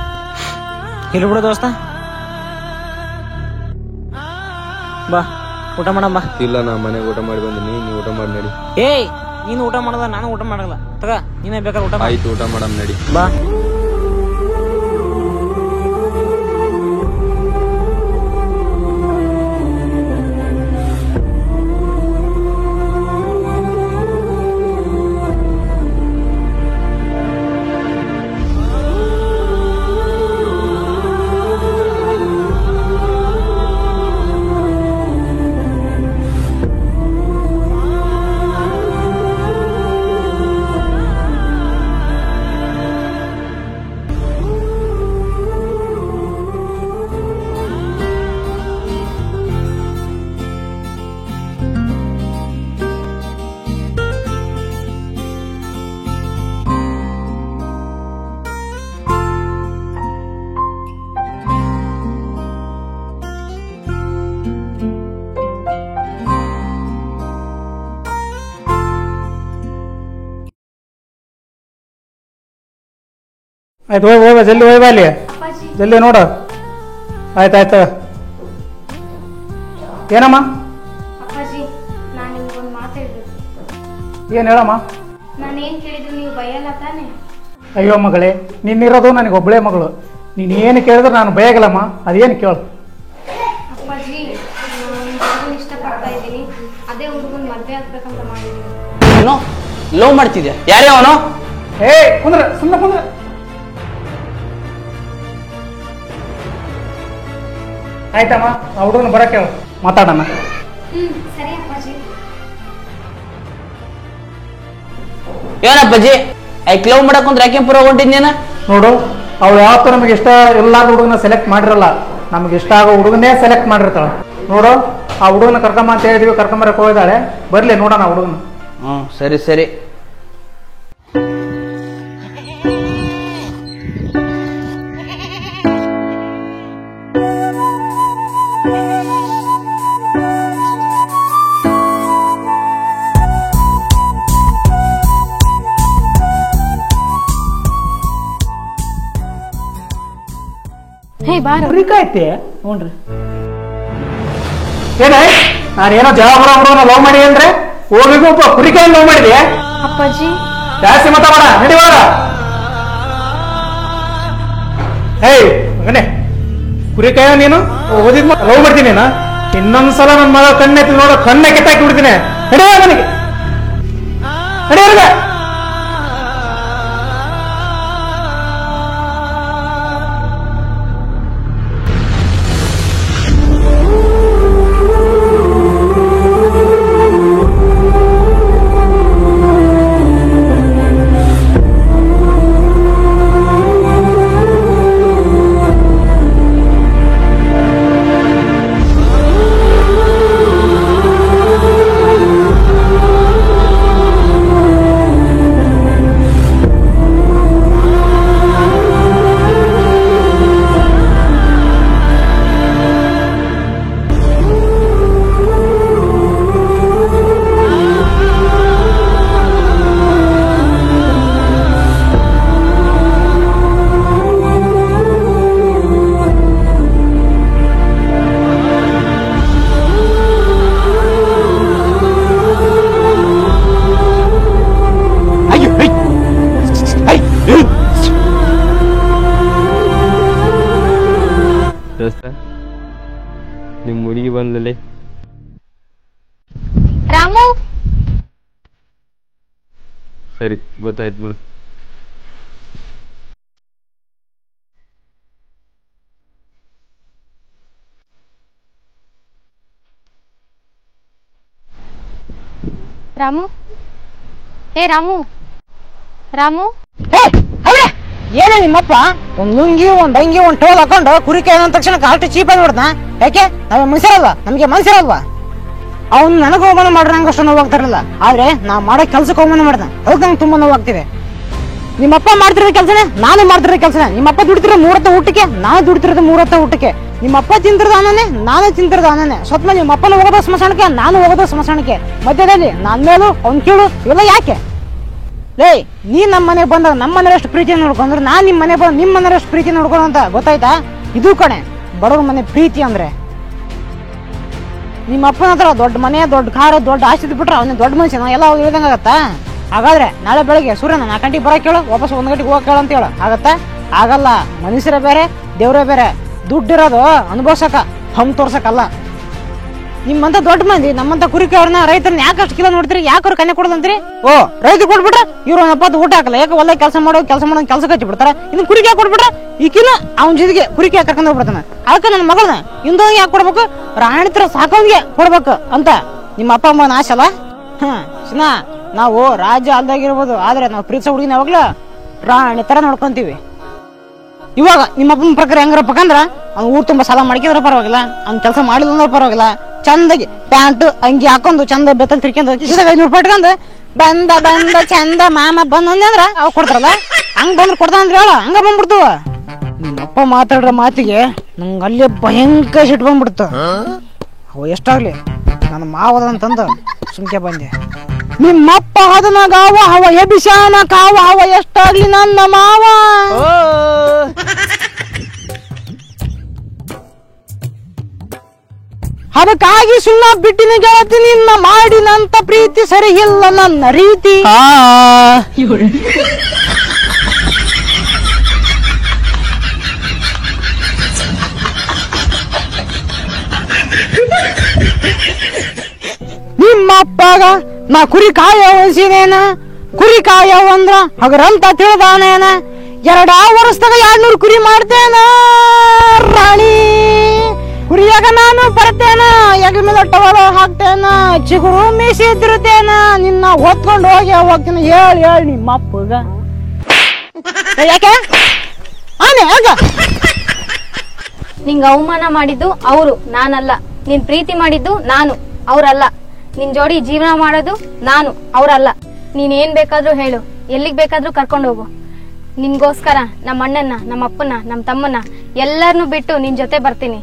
ಇಲ್ಲಿ ಬಿಡು ದೋಸ್ತ ಬಾ ಊಟ ಮಾಡಮ್ಮ ಇಲ್ಲ ನಾ ಮನೆಗೆ ಊಟ ಮಾಡಿ ಬಂದಿನಿ ನೀ ಊಟ ಮಾಡಿ ನಡಿ ಏಯ್ ನೀನು ಊಟ ಮಾಡದ ನಾನು ಊಟ ಮಾಡಲ್ಲ ತಗ ನೀನೇ ಬೇಕಾದ್ರೆ ಊಟ ಆಯ್ತು ಊಟ ಮಾಡಮ್ ನಡಿ ಬಾ ಆಯ್ತು ಹೋಯ್ ಜಲ್ದಿ ಹೋಯ್ ಬಾ ಅಲ್ಲಿ ಜಲ್ದಿ ನೋಡು ಆಯ್ತಾಯ್ತು ಏನಮ್ಮ ಅಪ್ಪಾಜಿ ನಾನು ನಿಮ್ಗೊಂದು ಮಾತಾಡ್ಬೇಕು. ಏನು ಹೇಳಮ್ಮ ನಾನೇನ್ ಕೇಳಿದ್ರು ನೀವು ಬೈಯಲ್ಲ ತಾನೆ? ಅಯ್ಯೋ ಮಗಳೇ ನಿನ್ನಿರೋದು ನನಗೆ ಒಬ್ಬಳೇ ಮಗಳು ನೀನು ಏನು ಕೇಳಿದ್ರೆ ನಾನು ಬಯಗಲ್ಲಮ್ಮ ಅದೇನು ಕೇಳು ಅಪ್ಪಾಜಿ ನಾನು ಹುಡುಗನ ಇಷ್ಟಪಡ್ತಾ ಇದ್ದೀನಿ, ಅದೇ ಹುಡುಗನ ಮದುವೆ ಆಗ್ಬೇಕಂತ ಮಾಡಿದ್ದೀನಿ. ಏನೋ ಲವ್ ಮಾಡ್ತಿದ್ಯಾ? ಯಾರೇ ಅವನು? ಏ ಕುಂದ್ರ ಸುಮ್ಮನೆ ಕುಂದ್ರ ಆಯ್ತಮ್ಮ ಆ ಹುಡುಗನ ಬರಕ್ಕೆ ಹೇಳು ಮಾತಾಡೋಣ. ಸರಿ ಅಪ್ಪಾಜಿ. ಏನಪ್ಪಾಜಿ ಐಕ್ ಲವ್ ಮಾಡಕ್ ಕುಂದ್ರೆ ಯಾಕೆ ಪುರ ಹೊಂಟಿದ್ನೇನ? ನೋಡು ಅವಳು ಯಾವತ್ತೂ ನಮಗೆ ಇಷ್ಟ ಎಲ್ಲಾರ ಹುಡುಗನ ಸೆಲೆಕ್ಟ್ ಮಾಡಿರಲ್ಲ, ನಮ್ಗೆ ಇಷ್ಟ ಆಗೋ ಹುಡುಗನೇ ಸೆಲೆಕ್ಟ್ ಮಾಡಿರ್ತಾಳೆ. ನೋಡು ಆ ಹುಡುಗನ ಕರ್ಕೊಂಬ ಅಂತ ಹೇಳಿದೀವಿ, ಕರ್ಕೊಂಬರಕ್ಕೆ ಹೋಗಿದ್ದಾಳೆ, ಬರ್ಲಿ ನೋಡೋಣ ಹುಡುಗನ. ಸರಿ ಸರಿ. ಹೇ ಬಾರ ಐತಿ ನೋಡ್ರಿ ಏನ ನಾನೇನೋ ಜವಾಬ್ದಾರ ಹುಡುಗನ ಲವ್ ಮಾಡಿ ಅಂದ್ರೆ ಹೋಗಿಗೂ ಕುರಿಕಾಯಿ ಲವ್ ಮಾಡಿದೆ. ಅಪ್ಪಾಜಿ ಜಾಸ್ತಿ ಮಾತಾಡ ನಡಿವಾರ. ಏಯ್ ಮಗನೇ ಕುರಿಕಾಯ ನೀನು ಓದಿದ್ ಲವ್ ಮಾಡ್ತೀನಿ ನೀನು, ಇನ್ನೊಂದ್ಸಲ ನನ್ನ ಮಗ ಕಣ್ಣೆತ್ತಿ ನೋಡೋ ಕಣ್ಣೆ ಕೆತ್ತಾಕಿ ಬಿಡ್ತೀನಿ. ನಡಿಯ ನನಗೆ ನಡಿಯ. ನಿಮ್ಮ ಹುಡುಗಿ ಬಂದಲೇ. ರಾಮು, ಸರಿ ಗೊತ್ತಾಯ್ತು ಬಿಡು. ರಾಮು, ಏ ರಾಮು, ರಾಮು, ಏನ ನಿಮ್ಮಪ್ಪ ಒಂದ್ ಲುಂಗಿ ಒಂದ್ ಅಂಗಿ ಒಂದ್ ಟೋಲ್ ಹಾಕೊಂಡು ಕುರಿಕಾಯಿ ಅಂದ ತಕ್ಷಣ ಅಷ್ಟು ಚೀಪ್ ಆಗಿ ಬಿಡ್ದ. ಯಾಕೆ ನಾವೇ ಮನುಷ್ಯರಲ್ವಾ? ನಮ್ಗೆ ಮನುಷ್ಯರಲ್ವಾ? ಅವ್ನು ನನಗೆ ಹೋಗೋಣ ಮಾಡ್ರೆ ನಂಗೆ ಅಷ್ಟು ನೋವಾಗ್ತಾರಲ್ಲ, ಆದ್ರೆ ನಾ ಮಾಡೋ ಕೆಲ್ಸಕ್ಕೆ ಹೋಗೋಣ ಮಾಡ್ದ ಅದಕ್ಕೆ ನಂಗೆ ತುಂಬಾ ನೋವಾಗ್ತಿದೆ. ನಿಮ್ಮಪ್ಪ ಮಾಡ್ತಿರೋ ಕೆಲಸನೇ ನಾನು ಮಾಡ್ತಿರೋ ಕೆಲಸನೇ. ನಿಮ್ಮಪ್ಪ ದುಡ್ತಿರೋ 3 ಹೊತ್ತು ಊಟಕ್ಕೆ, ನಾನು ದುಡ್ತಿರೋದು 3 ಹೊತ್ತು ಊಟಕ್ಕೆ. ನಿಮ್ಮಪ್ಪ ತಿಂತಿರೋದು ಅನ್ನನೇ, ನಾನು ತಿಂತಿರೋದು ಅನ್ನನೇ. ಸ್ವಲ್ಪ ನಿಮ್ಮಪ್ಪನ ಹೋಗೋದ ಸ್ಮಶಾನಕ್ಕೆ, ನಾನು ಹೋಗೋದ ಸ್ಮಶಾನಕ್ಕೆ. ಮಧ್ಯದಲ್ಲಿ ನನ್ನ ಮೇಲೂ ಅವ್ನು ಕೀಳು ಇವೆಲ್ಲ ಯಾಕೆ? ಲೇ, ನೀನ್ ನಮ್ಮ ಮನೆಗೆ ಬಂದಾಗ ನಮ್ಮ ಮನೆಯಷ್ಟು ಪ್ರೀತಿ ನೋಡ್ಕೊಂಡ್ರೆ ನಾನ್ ನಿಮ್ ಮನೆ ಬಂದು ನಿಮ್ ಮನೆಯಷ್ಟು ಪ್ರೀತಿ ನೋಡ್ಕೊಂಡು ಅಂತ ಗೊತ್ತಾಯ್ತಾ? ಇದು ಕಣೆ ಬಡವ್ರ ಮನೆ ಪ್ರೀತಿ ಅಂದ್ರೆ. ನಿಮ್ಮ ಅಪ್ಪನ ಹತ್ರ ದೊಡ್ಡ ಮನೆ, ದೊಡ್ಡ ಕಾರು, ದೊಡ್ಡ ಆಸ್ತಿ ಬಿಟ್ರೆ ಅವನೇ ದೊಡ್ಡ ಮನುಷ್ಯ ಎಲ್ಲ ಹೇಳ್ದಂಗಾಗತ್ತಾ? ಹಾಗಾದ್ರೆ ನಾಳೆ ಬೆಳಗ್ಗೆ ಸೂರ್ಯನ 4 ಗಂಟೆಗೆ ಬರಕ್ ಹೇಳು, ವಾಪಸ್ 1 ಗಂಟೆಗೆ ಹೋಗಕ್ ಹೇಳು ಅಂತ ಹೇಳು. ಆಗತ್ತಾ? ಆಗಲ್ಲ. ಮನುಷ್ಯರೇ ಬೇರೆ, ದೇವ್ರೇ ಬೇರೆ. ದುಡ್ಡಿರೋದು ಅನುಭವಿಸಕ, ಹಮ್ ತೋರ್ಸಕಲ್ಲ. ನಿಮ್ಮಂತ ದೊಡ್ಡ ಮಂದಿ ನಮ್ಮಂತ ಕುರಿಕಾರನ್ನ ರೈತರನ್ನ ಯಾಕೆ ಅಷ್ಟು ಕಿಲೋ ನೋಡ್ತೀರಿ? ಯಾಕೆ ಅವ್ರು ಕನ್ನೆ ಕೊಡದಂತ್ರಿ? ಓ, ರೈತ ಕೊಡ್ಬಿಟ್ರೆ ಇವ್ರು ಒಂದಪ್ಪ ಊಟ ಹಾಕಲ್ಲ. ಯಾಕೆ ಹೊಲ ಕೆಲಸ ಮಾಡೋ ಕೆಲಸ ಹಚ್ಚಿ ಬಿಡ್ತಾರ. ಇನ್ನು ಕುರಿಕೆ ಕೊಡ್ಬಿಟ್ರೆ ಈಕಿನ ಅವ್ನ ಜೊತೆಗೆ ಕುರಿಕೆ ಕರ್ಕೊಂಡ್ ಹೋಗ್ಬಿಡ್ತಾನ. ಅದಕ್ಕೆ ನನ್ನ ಮಗಳನ್ನ ಇಂದ ಯಾಕೆ ಕೊಡ್ಬೇಕು? ರಾಣಿ ತರ ಸಾಕೋನ್ಗೆ ಕೊಡ್ಬೇಕು ಅಂತ ನಿಮ್ಮ ಅಪ್ಪ ಅಮ್ಮನ ಆಸೆ ಅಲ್ಲ? ಸಿನಾ, ನಾವು ರಾಜ್ಯ ಅಲ್ದಾಗಿರ್ಬೋದು, ಆದ್ರೆ ನಾವು ಪ್ರೀತಿಸೋ ಹುಡುಗಿನ ಯಾವಾಗ್ಲ ರಾಣಿ ತರ ನೋಡ್ಕೊಂತೀವಿ. ಇವಾಗ ನಿಮ್ಮ ಅಪ್ಪನ ಪ್ರಕಾರ ಹೆಂಗರಪ್ಪ ಅಂದ್ರ ಅವ್ನು ಊರ್ ತುಂಬಾ ಸಾಲ ಮಾಡ್ಕಿದ್ರೆ ಪರವಾಗಿಲ್ಲ, ಅವ್ನ ಕೆಲಸ ಮಾಡಿಲ್ಲ ಅಂದ್ರೆ ಪರವಾಗಿಲ್ಲ, ಚಂದಾಗಿ ಪ್ಯಾಂಟ್ ಅಂಗಿ ಹಾಕೊಂಡು ಚಂದ ಬೆತ್ತಲ್ ತಿರ್ಕೊಂಡು 500 ರೂಪಾಯಿ ಇಟ್ಕೊಂಡು ಬಂದ ಚಂದ ಮಾಮ ಬಂದಂದ್ರ ಅವ್ ಕೊಡ್ತಾರಲ್ಲ, ಹಂಗ ಬಂದ್ರೆ ಕೊಡ್ತಾನಂದ್ರೆ ಹೇಳ, ಹಂಗ ಬಂದ್ಬಿಡ್ತವ. ನಿಮ್ಮಪ್ಪ ಮಾತಾಡ್ರ ಮಾತಿಗೆ ನಂಗೆ ಅಲ್ಲೇ ಭಯಂಕರ ಸಿಟ್ಟು ಬಂದ್ಬಿಡ್ತು. ಅವ ಎಷ್ಟಾಗ್ಲಿ ನನ್ನ ಮಾವದಂತಂದ ಸುಮ್ಕೆ ಬಂದೆ. ನಿಮ್ಮಪ್ಪ ಅದನ್ನ ಗಾವ ಅವ ಎಬಿಶಾನ ಕಾವ ಅವ ಎಷ್ಟಾಗ್ಲಿ ನನ್ನ ಮಾವ. ಅದಕ್ಕಾಗಿ ಸುಣ್ಣ ಬಿಟ್ಟಿನ ಗೆಳತಿ ನಿನ್ನ ಮಾಡಿನಂತ ಪ್ರೀತಿ ಸರಿ ಇಲ್ಲ ನನ್ನ ರೀತಿ. ನಿಮ್ಮಪ್ಪಗ ನಾ ಕುರಿ ಕಾಯಸಿನೇನ, ಕುರಿ ಕಾಯವ ಅಂದ್ರ ಹಗರಂತ ತಿಳಿದಾನೇನ. 2 ವರ್ಷದಾಗ 200 ಕುರಿ ಮಾಡ್ತೇನ ರಾಣಿ. ಕುರಿಯಾಗ ನಾನು ಬರ್ತೇನ, ಎಗ ಮೇಲೆ ಟವಲ ಹಾಕ್ತೇನ, ಚಿಗುರು ಮೀಸಿದ್ರತೇನ, ನಿನ್ನ ಹೊತ್ಕೊಂಡು ಹೋಗ್ತೀನಿ. ಹೇಳಿ ನಿಮ್ಮ ಅಪ್ಪಗ ಯಾಕೆ ಆನೆ ಆಗ ನಿಂಗ ಅವಮಾನ ಮಾಡಿದ್ದು ಅವರು, ನಾನಲ್ಲ. ನಿನ್ ಪ್ರೀತಿ ಮಾಡಿದ್ದು ನಾನು, ಅವ್ರಲ್ಲ. ನಿನ್ ಜೋಡಿ ಜೀವನ ಮಾಡೋದು ನಾನು, ಅವ್ರಲ್ಲ. ನೀನ್ ಏನ್ ಬೇಕಾದ್ರೂ ಹೇಳು, ಎಲ್ಲಿಗ್ ಬೇಕಾದ್ರೂ ಕರ್ಕೊಂಡು ಹೋಗು. ನಿನ್ಗೋಸ್ಕರ ನಮ್ಮ ಅಣ್ಣನ್ನ, ನಮ್ಮ ಅಪ್ಪನ, ನಮ್ಮ ತಮ್ಮನ ಎಲ್ಲರನ್ನು ಬಿಟ್ಟು ನಿನ್ ಜೊತೆ ಬರ್ತೀನಿ.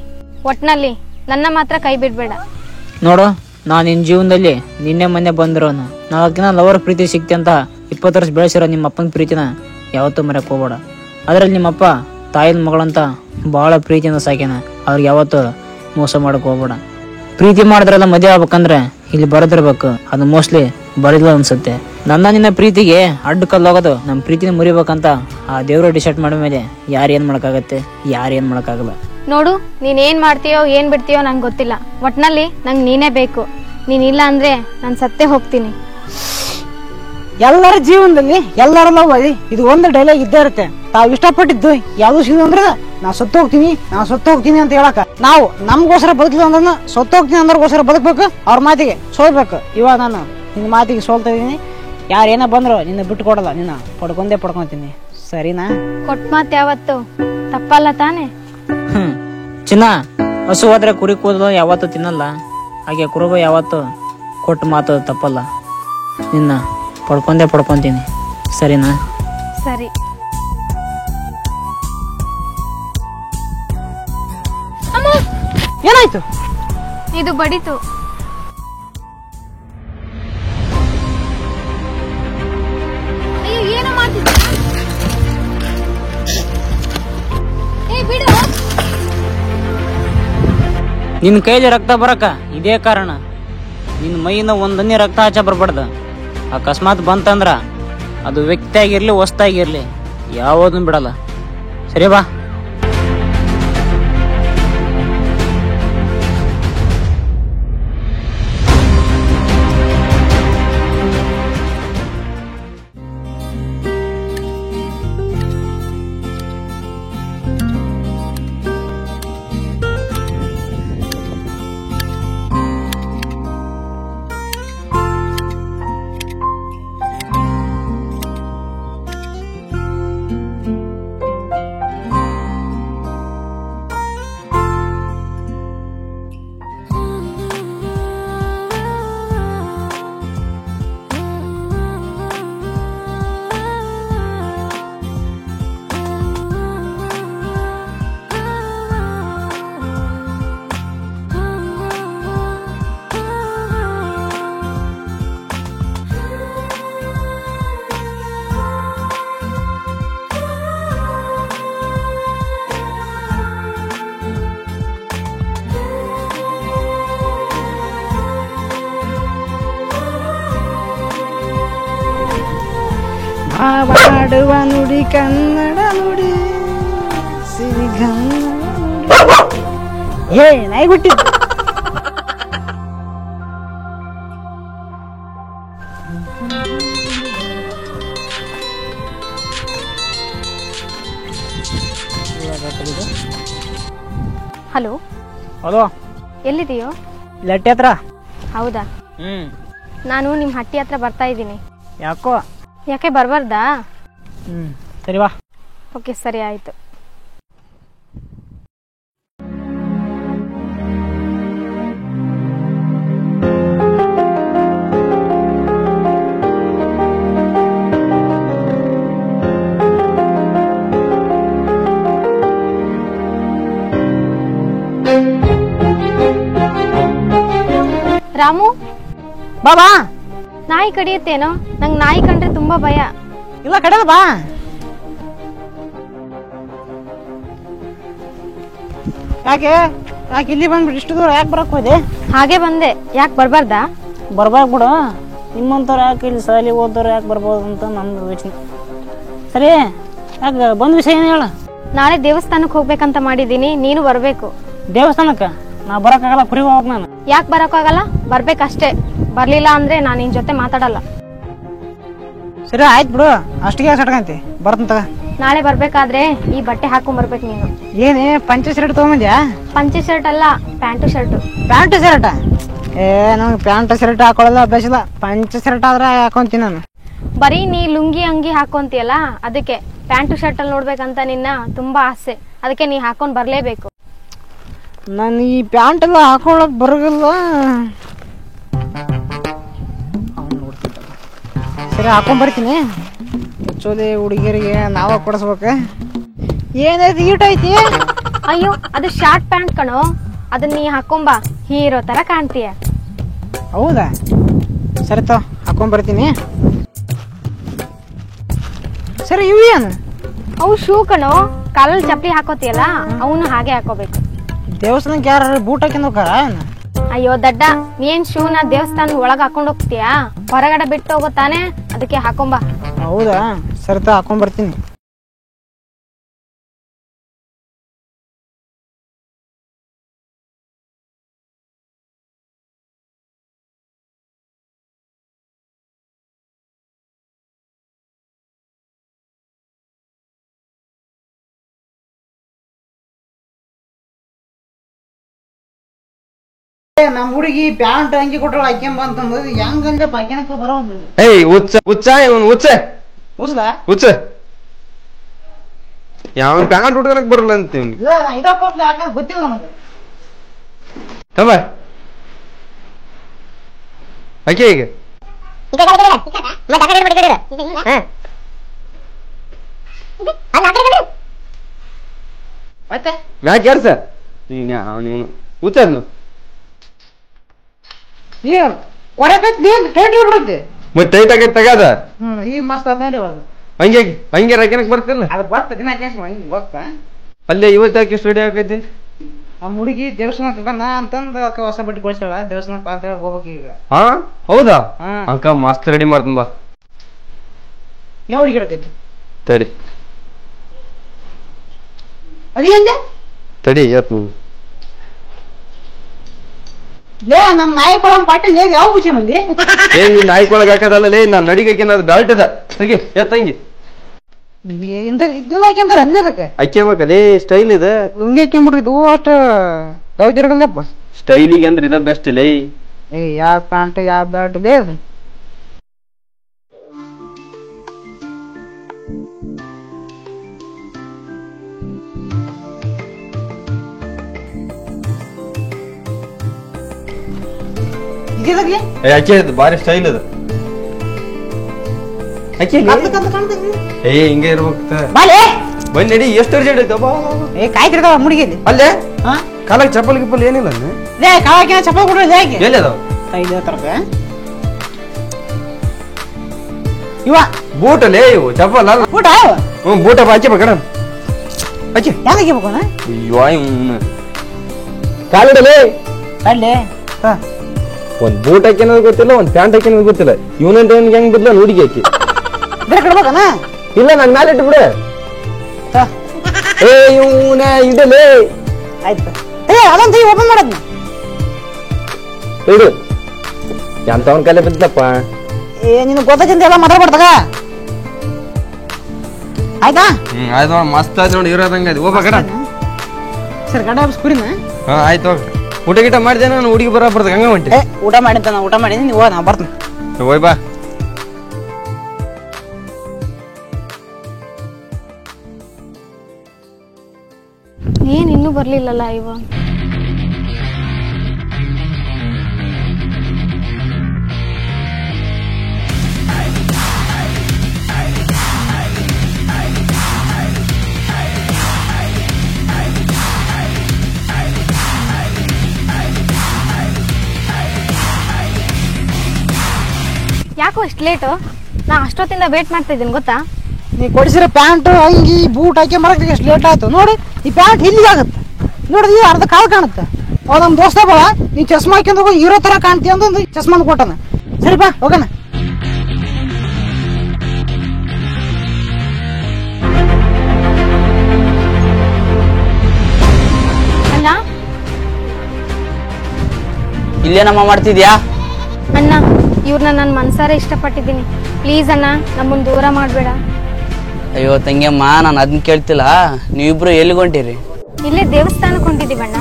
ಒಟ್ನಲ್ಲಿ ನನ್ನ ಮಾತ್ರ ಕೈ ಬಿಡ್ಬೇಡ. ನೋಡು, ನಾನು ನಿನ್ ಜೀವನದಲ್ಲಿ ನಿನ್ನೆ ಮೊನ್ನೆ ಬಂದಿರೋನು. 4 ದಿನ ಲವರ್ ಪ್ರೀತಿ ಸಿಕ್ತಿ ಅಂತ 20 ವರ್ಷ ಬೆಳೆಸಿರೋ ನಿಮ್ಮ ಅಪ್ಪನ ಪ್ರೀತಿನ ಯಾವತ್ತೂ ಮರೆಯಕ್ ಹೋಗ್ಬೇಡ. ಅದ್ರಲ್ಲಿ ನಿಮ್ಮಪ್ಪ ತಾಯಿನ ಮಗಳಂತ ಬಹಳ ಪ್ರೀತಿಯಿಂದ ಸಾಕ್ಯಾನ. ಅವ್ರಿಗೆ ಯಾವತ್ತೂ ಮೋಸ ಮಾಡಕ್ ಹೋಗ್ಬೇಡ. ಪ್ರೀತಿ ಮಾಡಿದ್ರೆಲ್ಲ ಮದುವೆ ಆಗ್ಬೇಕಂದ್ರೆ ಇಲ್ಲಿ ಬರದಿರ್ಬೇಕು. ಅದು ಮೋಸ್ಟ್ಲಿ ಬರದಿಲ್ಲ ಅನ್ಸುತ್ತೆ. ನಿನ್ನ ಪ್ರೀತಿಗೆ ಅಡ್ಡ ಕಲ್ಲೋಗೋದು ನಮ್ಮ ಪ್ರೀತಿನ ಮುರಿಬೇಕಂತ ಆ ದೇವ್ರ ಡಿಸೈಡ್ ಮಾಡೋ ಮೇಲೆ ಯಾರೇನ್ ಮಾಡಕ್ಕಾಗತ್ತೆ? ಯಾರೇನ್ ಮಾಡಕ್ಕಾಗಲ್ಲ. ನೋಡು, ನೀನ್ ಏನ್ ಮಾಡ್ತೀಯೋ ಏನ್ ಬಿಡ್ತೀಯೋ ನಂಗೆ ಗೊತ್ತಿಲ್ಲ. ಒಟ್ನಲ್ಲಿ ನಂಗೆ ನೀನೇ ಬೇಕು. ನೀನ್ ಇಲ್ಲ ಅಂದ್ರೆ ನಾನ್ ಸತ್ತೇ ಹೋಗ್ತೀನಿ. ಎಲ್ಲರ ಜೀವನದಲ್ಲಿ ಎಲ್ಲರ ಲವ್ ಇದು ಒಂದು ಡೈಲಾಗ್ ಇದ್ದೇ ಇರುತ್ತೆ. ತಾವು ಇಷ್ಟಪಟ್ಟಿದ್ದು ಯಾವ್ದು ಸಿಗ ಅಂದ್ರೆ ನಾ ಸತ್ತು ಹೋಗ್ತೀನಿ ಅಂತ ಹೇಳಕ. ನಾವು ನಮ್ಗೋಸ್ಕರ ಬದುಕಲಿಲ್ಲ ಅಂದ್ರೆ ಸತ್ತು ಹೋಗ್ತೀನಿ ಅಂದ್ರಗೋಸ್ಕರ ಬದುಕ್ಬೇಕು. ಅವ್ರ ಮಾತಿಗೆ ಸೋಲ್ಬೇಕು. ಇವಾಗ ನಾನು ನಿನ್ನ ಮಾತಿಗೆ ಸೋಲ್ತಾ ಇದೀನಿ. ಯಾರೇನ ಬಂದ್ರು ನಿನ್ನ ಬಿಟ್ಟು ಕೊಡಲ್ಲ, ನಿನ್ನ ಪಡ್ಕೊಂತೀನಿ. ಸರಿನಾ? ಕೊಟ್ ಮಾತ್ ಯಾವತ್ತು ತಪ್ಪಲ್ಲ ತಾನೆ? ಚಿನ್ನ, ಹಸು ಹೋದ್ರೆ ಕುರಿ ಕೂದಲು ಯಾವತ್ತು ತಿನ್ನಲ್ಲ. ಹಾಗೆ ಕುರುಬ ಯಾವತ್ತು ಕೊಟ್ಟು ಮಾತು ತಪ್ಪಲ್ಲ. ನಿನ್ನ ಪಡ್ಕೊಂತೀನಿ. ಸರಿನಾ? ಸರಿ. ಏನಾಯ್ತು? ಇದು ಬಡಿತು. ಅಯ್ಯೋ, ಏನೋ ಮಾಡ್ತಿದ್ದೆ. ಬಿಡು. ನಿನ್ನ ಕೈಲಿ ರಕ್ತ ಬರಕ ಇದೇ ಕಾರಣ. ನಿನ್ನ ಮೈಯಿಂದ ಒಂದನ್ನೇ ರಕ್ತ ಆಚೆ ಬರ್ಬಾರ್ದು. ಅಕಸ್ಮಾತ್ ಬಂತಂದ್ರ ಅದು ವ್ಯಕ್ತಿ ಆಗಿರ್ಲಿ, ವಸ್ತಾಗಿರ್ಲಿ, ಯಾವುದನ್ನು ಬಿಡಲ್ಲ. ಸರಿ ಬಾ. ಮಾಡುವ ನುಡಿ ಕನ್ನಡ ನುಡಿ ಸಿರಿಗನ್ನಡ ನುಡಿ. ಏ ನಾಯಿ ಬಿಟ್ಟಿದ್ದು ಹಲೋ, ಹಲೋ, ಎಲ್ಲಿದೆಯೋ? ಲಟ್ಟಿ ಹತ್ರ. ಹೌದಾ, ನಾನು ನಿಮ್ಮ ಹಟ್ಟಿ ಹತ್ರ ಬರ್ತಾ ಇದ್ದೀನಿ. ಯಾಕೋ? ಯಾಕೆ ಬರಬಾರ್ದಾ? ಸರಿ ಬಾ. ಓಕೆ, ಸರಿ ಆಯಿತು. ರಾಮು, ಬಾ. ನಾಯಿ ಕಡಿಯುತ್ತೇನೋ? ನಂಗೆ ನಾಯಿ ಕಂಡ್ರೆ ತುಂಬಾ ಭಯ. ಇಲ್ಲ ಕಡೆದ ಬಾ. ಯಾಕೆ ಇಲ್ಲಿ ಬಂದ್ಬಿಟ್ಟು ಇಷ್ಟು ದೂರ ಯಾಕೆ ಬರಕ್ ಹೋದೆ? ಹಾಗೆ ಬಂದೆ. ಯಾಕೆ ಬರಬಾರ್ದಾ? ಬರ್ಬಾರ್ದು ಬಿಡು. ನಿಮ್ಮಂಥವ್ರು ಯಾಕೆ ಇಲ್ಲಿ ಸಾಲಿ ಓದೋರು ಯಾಕೆ ಬರ್ಬೋದು ಅಂತ ನನ್ನ ಯೋಚನೆ. ಸರಿ, ಯಾಕೆ ಬಂದ ವಿಷಯ ಏನು ಹೇಳ? ನಾಳೆ ದೇವಸ್ಥಾನಕ್ಕೆ ಹೋಗ್ಬೇಕಂತ ಮಾಡಿದ್ದೀನಿ, ನೀನು ಬರಬೇಕು. ದೇವಸ್ಥಾನಕ್ಕೆ ನಾ ಬರೋಕ್ಕಾಗಲ್ಲ, ಕುರಿ ಹೋಗ್ ನಾನು. ಯಾಕೆ ಬರೋಕ್ಕಾಗಲ್ಲ? ಬರ್ಬೇಕಷ್ಟೇ. ಬರ್ಲಿಲ್ಲ ಅಂದ್ರೆ ನಾನು ನಿನ್ ಜೊತೆ ಮಾತಾಡಲ್ಲ. ಸರಿ ಆಯ್ತು ಬಿಡು, ಅಷ್ಟಿಗೆ ಸಟ್ಕಂತಿ ಬರ್ತಂತ. ನಾಳೆ ಬರ್ಬೇಕಾದ್ರೆ ಈ ಬಟ್ಟೆ ಹಾಕೊಂಡ್ ಬರ್ಬೇಕು ನೀನು. ಏನೇ ಪಂಚೆ ಶರ್ಟ್ ತಗೊಂಬಂದ್ಯಾ? ಪಂಚೆ ಶರ್ಟ್ ಅಲ್ಲ, ಪ್ಯಾಂಟು ಶರ್ಟ್. Pant shirt? ನಂಗೆ ಪ್ಯಾಂಟ್ ಶರ್ಟ್ ಹಾಕೊಳ್ಳೋದು ಅಭ್ಯಾಸ ಇಲ್ಲ. ಪಂಚೆ ಶರ್ಟ್ ಆದ್ರೆ ಹಾಕೊಂತೀನಿ ನಾನು. ಬರೀ ನೀ ಲುಂಗಿ ಅಂಗಿ ಹಾಕೊಂತಿಯಲ್ಲ, ಅದಕ್ಕೆ ಪ್ಯಾಂಟು ಶರ್ಟ್ ಅಲ್ಲಿ ನೋಡ್ಬೇಕಂತ ನಿನ್ನ ತುಂಬಾ ಆಸೆ. ಅದಕ್ಕೆ ನೀ ಹಾಕೊಂಡ್ ಬರ್ಲೇಬೇಕು. ನಾನು ಈ ಪ್ಯಾಂಟ್ ಎಲ್ಲ ಹಾಕೊಳ್ಳೋದು ಬರೋಲ್ಲ. ಸರಿ ಹಾಕೊಂಡ್ ಬರ್ತೀನಿ. ಆಕ್ಚುಲಿ ಹುಡುಗಿಯರಿಗೆ ನಾವ ಕೊಡಿಸ್ಬೇಕು. ಏನಾಯ್ತು ಈಟ್ ಐತಿ? ಅಯ್ಯೋ, ಅದು ಶಾರ್ಟ್ ಪ್ಯಾಂಟ್ ಕಣೋ. ಅದನ್ನ ನೀ ಹಾಕೊಂಬಾ, ಹೀರೋ ತರ ಕಾಣ್ತೀಯ. ಹೌದಾ? ಸರಿ ತೋ, ಹಾಕೊಂಡ್ ಬರ್ತೀನಿ. ಸರಿ, ಇವು ಏನು? ಅವು ಶೂ ಕಣೋ. ಕಾಲಲ್ಲಿ ಚಪ್ಪಲಿ ಹಾಕೋತಿಯಲ್ಲ, ಅವನು ಹಾಗೆ ಹಾಕೋಬೇಕು. ದೇವಸ್ಥಾನಕ್ಕೆ ಯಾರು ಬೂಟ್ ಹಾಕಿಂದ ಹೋಗಾರ? ಅಯ್ಯೋ ದಡ್ಡ, ನೀನ್ ಶೂನ ದೇವಸ್ಥಾನ ಒಳಗ ಹಾಕೊಂಡ್ ಹೋಗ್ತೀಯಾ? ಹೊರಗಡೆ ಬಿಟ್ಟು ಹೋಗುತ್ತಾನೆ, ಅದಕ್ಕೆ ಹಾಕೊಂಬಾ. ಹೌದಾ? ಸರಿ ತೋ, ಹಾಕೊಂಡ್ ಬರ್ತೀನಿ. ನಮ್ಮ ಹುಡುಗಿ ಪ್ಯಾಂಟ್ ಅಂಗಿ ಕೊಟ್ಟಳ ಹಾಕ್ಯಂಬ ಅಂತಂದ್ರೆ ಹೆಂಗಂದ್ರೆ ಪಾಕ್ಯಾನಕ್ಕೆ ಬರೋದು. ಏಯ್ ಹುಚ್ಚ ಹುಚ್ಚ ಇವನ್ ಹುಚ್ಚ ಹುಚ್ಚ ಹುಚ್ಚ ಯಾವ ಪ್ಯಾಂಟ್ ಹುಡ್ಕನಕ್ ಬರಲ್ಲ ಅಂತೀವಿ. ಗೊತ್ತಿಲ್ಲ ನಮಗೆ. ತಮ್ಮ ಆಕೆ ಈಗ ಮತ್ತೆ ಮ್ಯಾಕ್ ಯಾರ್ಸ ಈಗ ಅವನು ಹುಚ್ಚ ಮತ್ತೆ ಟೈಟ್ ಆಗೈತೆ ತಗದ. ಈ ಮಸ್ತ್ ಅದ ಹಂಗೆ ಹಂಗೆ ರಾಕ್ಯನಕ್ ಬರ್ತಿಲ್ಲ. ಅದು ಬರ್ತ ದಿನ ಹೋಗ್ತಾ ಅಲ್ಲೇ ಇವತ್ತು ಯಾಕೆ ಸ್ಟಡಿ ಆಗೈತಿ? ನಮ್ಮ ಹುಡುಗಿ ದೇವಸ್ಥಾನಕ್ಕೆ ಬನ್ನ ಅಂತಂದು ಹೊಸ ಬಟ್ಟೆ ಕೊಡ್ಸಾಳ. ದೇವಸ್ಥಾನಕ್ಕೆ ಹೋಗ್ಬೇಕು ಈಗ. ಹಾ ಹೌದಾ? ಅಂಕ ಮಸ್ತ್ ರೆಡಿ ಮಾಡ್ತೀನಿ ಬಾ. ಯಾವ ಹುಡುಗಿ ಇರತೈತಿ? ತಡಿ ಅದೇಂದೆ ತಡಿ ಇವತ್ತು ಲೇ ನಮ್ಮ ನಾಯಿ ಕೊಡೋ ಪಾಟಿ ಲೇ ಯಾವ ಖುಷಿ ಮಂದಿ ಏನ್ ನೀನ್ ನಾಯ್ಕೊಳಗ್ ಹಾಕದಲ್ಲ ಲೇ, ನಾನ್ ನಡಿಗಕ್ಕೆ ಏನಾದ್ರು ಡಾಲ್ಟ್ ಅದ ಸಗಿ ಎತ್ತಂಗಿ ಇದೆಲ್ಲ ಹಾಕ್ಯಂತಾರ ಅಂದಕ್ಕೆ ಹಾಕ್ಯಬೇಕಲ್ಲೇ ಸ್ಟೈಲ್ ಇದೆ. ಲುಂಗಿ ಹಾಕ್ಯಂಬಿಟ್ಟಿದ್ದು ಅಷ್ಟು ದೌದಿರಗಲ್ಲಪ್ಪ. ಸ್ಟೈಲಿಗೆ ಅಂದ್ರೆ ಇದ ಬೆಸ್ಟ್ ಲೇ. ಏ ಯಾವ ಪ್ಯಾಂಟ್ ಯಾವ ಬ್ಯಾಟ್ ಲೇ ಅದು. ಅಕ್ಕಿ ಬಾರಿ ಸ್ಟೈಲ್ ಅದ. ಅಕ್ಕಿ ಏ ಹಿಂಗೆ ಇರ್ಬೇಕು. ಬಂದ್ ನಡಿ, ಎಷ್ಟು ಅರ್ಜೆಂಟ್ ಐತೆ ಬಾ. ಏ ಕಾಯ್ತಿರ್ತಾವ ಮುಡಿಗಿಲ್ಲಿ ಅಲ್ಲೇ ಕಾಲಾಗ ಚಪ್ಪಲ್ ಗಿಪ್ಪಲ್ ಏನಿಲ್ಲ ಲೇ ಕಾಲಕಿನ ಚಪ್ಪಲ್ ಕೊಡ್ರಿ ಹೇಗೆ ಎಲ್ಲಿ ಅದಾವ? ಐದು ತರಕ ಇವ ಬೂಟ್ ಅಲ್ಲೇ ಇವು ಚಪ್ಪಲ್ ಅಲ್ಲ. ಊಟ ಬೂಟ ಹಾಕಿ ಬೇಕಣ ಹಾಕಿ ಯಾಕೆ ಬೇಕಣ ಕಾಲಿಡಲೇ ಅಲ್ಲೇ ಒಂದ್ ಬೂಟ್ ಹಾಕಿ ಅನ್ನೋದು ಗೊತ್ತಿಲ್ಲ, ಒಂದ್ ಪ್ಯಾಂಟ್ ಹಾಕಿ ಅನ್ನೋದು ಗೊತ್ತಿಲ್ಲ. ಇವನಂತ ಹೆಂಗ್ ಬಿಡ್ಲ ಹುಡುಗಿ ಹಾಕಿ ಗಾಡಿ ಕಡ್ಬೇಕನ ಇಲ್ಲ ನನ್ ಮ್ಯಾಲೆ ಇಟ್ಟು ಬಿಡು ಏ ಇವನ ಇಡಲೇ ಆಯ್ತು ಅದಂತ ಓಪನ್ ಮಾಡದ್ನ ಇಡು ಎಂತವನ್ ಕಲೆ ಬಿದ್ದಪ್ಪ ನಿನ್ ಗೊತ್ತಿಂದ ಎಲ್ಲ ಮಾತಾಡ್ಬಾರ್ದಾಗ ಆಯ್ತಾ ಆಯ್ತು ಮಸ್ತ್ ಆಯ್ತು ನೋಡಿ ಇರೋದಂಗ ಹೋಗ್ಬೇಕಡ ಸರ್ ಗಾಡಿ ವಾಪಸ್ ಕುರಿನ ಹಾ ಆಯ್ತು ಊಟ ಗಿಟ ಮಾಡಿದೆ ನಾನು ಹುಡುಗಿ ಬರಬಾರ್ದು ಹಂಗ ಹೊಂಟಿ ಊಟ ಮಾಡಿದ್ದ ನಾ ಊಟ ಮಾಡಿದ್ದೀನಿ ನೀವು ನಾ ಬರ್ತೀನಿ ಹೋಯ್ ಬಾ ಏನ್ ಇನ್ನೂ ಬರ್ಲಿಲ್ಲಲ್ಲ ಇವ ಯಾಕೋ ಇಷ್ಟು ಲೇಟು ನಾ ಅಷ್ಟೊತ್ತಿಂದ ವೇಟ್ ಮಾಡ್ತಾ ಇದ್ದೀನಿ ಗೊತ್ತಾ ನೀ ಕೊಡಿಸಿರೋ ಪ್ಯಾಂಟ್ ಅಂಗಿ ಬೂಟ್ ಹಾಕಿ ಮರಕ್ಕೆ ಎಷ್ಟು ಲೇಟ್ ಆಯ್ತು ನೋಡಿ ಈ ಪ್ಯಾಂಟ್ ಇಲ್ಲಿಗೆ ಆಗುತ್ತೆ ನೋಡಿದ್ವಿ ಅರ್ಧ ಕಾಲು ಕಾಣುತ್ತೆ ಅವ್ ನಮ್ಮ ದೋಸ್ತ ಬಾ ನೀ ಚಸ್ಮಾ ಹಾಕ್ಯಂದ ಹೋಗಿ ಇರೋ ತರ ಕಾಣ್ತೀಯ ಅಂತ ಚಸ್ಮಾನ ಕೊಟ್ಟನ ಸರಿಪಾ ಹೋಗೋಣ ಅಲ್ಲ ಇಲ್ಲೇನಮ್ಮ ಮಾಡ್ತಿದ್ಯಾ ಅಣ್ಣ ಇವ್ರನ್ನ ನಾನು ಮನ್ಸಾರೆ ಇಷ್ಟಪಟ್ಟಿದ್ದೀನಿ ಪ್ಲೀಸ್ ಅಣ್ಣ ನಮ್ಮನ್ನ ದೂರ ಮಾಡಬೇಡ ಅಯ್ಯೋ ತಂಗಿಯಮ್ಮ ನಾನು ಅದನ್ನ ಕೇಳ್ತಿಲ್ಲ ನೀವಿಬ್ರು ಎಲ್ಲಿಗೆ ಹೊಂಟಿರಿ ಇಲ್ಲೇ ದೇವಸ್ಥಾನಕ್ಕೆ ಹೊಂಟಿದ್ದೀವಣ್ಣ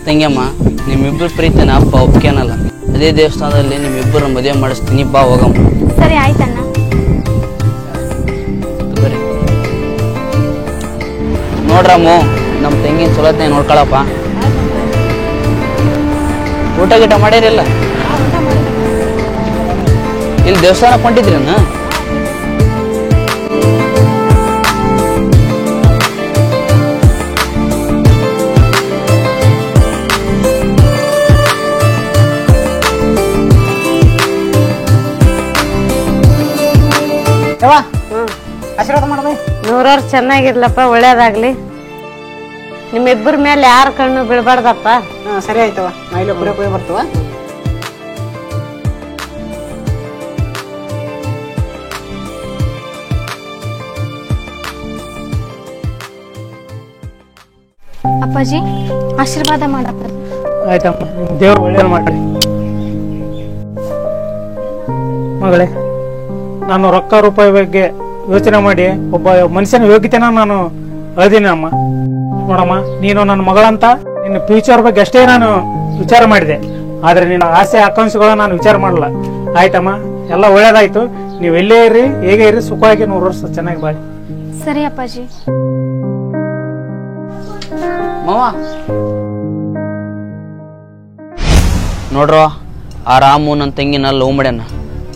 ತಂಗಿಯಮ್ಮ ನಿಮ್ಮಿಬ್ರು ಪ್ರೀತಿನ ಅಪ್ಪ ಒಪ್ಕೇನಲ್ಲ ಅದೇ ದೇವಸ್ಥಾನದಲ್ಲಿ ನಿಮ್ಮಿಬ್ಬರು ಮದುವೆ ಮಾಡಿಸ್ತೀನಿ ಬಾ ಹೋಗಮ್ಮ ಸರಿ ಆಯ್ತಣ್ಣ ಬರ್ರಿ ನೋಡ್ರಮ್ಮು ನಮ್ಮ ತಂಗಿನ ಚಲೋತ್ನಾಗ ನೋಡ್ಕೊಳಪ್ಪ ಊಟ ಗೀಟ ಮಾಡಿರಿಲ್ಲ ಇಲ್ಲಿ ದೇವಸ್ಥಾನಕ್ಕೆ ಹೊಂಟಿದ್ರನ್ನ ಆಶೀರ್ವಾದ ಮಾಡ್ಬೇ ನೂರವ್ರು ಚೆನ್ನಾಗಿರ್ಲಪ್ಪ ಒಳ್ಳೇದಾಗ್ಲಿ ನಿಮ್ಮಿಬ್ಬರ ಮೇಲೆ ಯಾರ ಕಣ್ಣು ಬೀಳ್ಬಾರ್ದಪ್ಪ ಹಾ ಸರಿ ಆಯ್ತವ ನಾ ಇಲ್ಲ ಕುಡಿಯೋಕೆ ಹೋಗಿ ಬರ್ತವ ಅಪ್ಪಾಜಿ ಆಶೀರ್ವಾದ ಮಾಡಪ್ಪ ಆಯ್ತಮ್ಮ ದೇವ್ರು ಒಳ್ಳೇದು ಮಾಡ್ರಿ ಮಗಳೇ ನಾನು ರೊಕ್ಕ ರೂಪಾಯಿ ಬಗ್ಗೆ ಯೋಚನೆ ಮಾಡಿ ಒಬ್ಬ ಮನುಷ್ಯನ ಯೋಗ್ಯತೆನ ನಾನು ಅಳ್ದೀನಿ ಅಮ್ಮ ನೋಡಮ್ಮ ನೀನು ನನ್ನ ಮಗಳಂತ ನಿನ್ನ ಫ್ಯೂಚರ್ ಬಗ್ಗೆ ಅಷ್ಟೇ ನಾನು ವಿಚಾರ ಮಾಡಿದೆ ಆದ್ರೆ ನಿನ್ನ ಆಸೆ ಆಕಾಂಕ್ಷೆಗಳನ್ನ ನಾನು ವಿಚಾರ ಮಾಡಲ್ಲ ಆಯ್ತಮ್ಮ ಎಲ್ಲ ಒಳ್ಳೇದಾಯ್ತು ನೀವು ಎಲ್ಲೇ ಇರ್ರಿ ಹೇಗೆ ಇರ್ರಿ ಸುಖವಾಗಿ 100 ವರ್ಷ ಚೆನ್ನಾಗಿ ಬಾಳಿ ಸರಿ ಅಪ್ಪಾಜಿ ಮಾವ ನೋಡ್ರೋ ಆ ರಾಮು ನನ್ನ ತಂಗಿನ ಲವ್ ಮಾಡ್ಯಾನ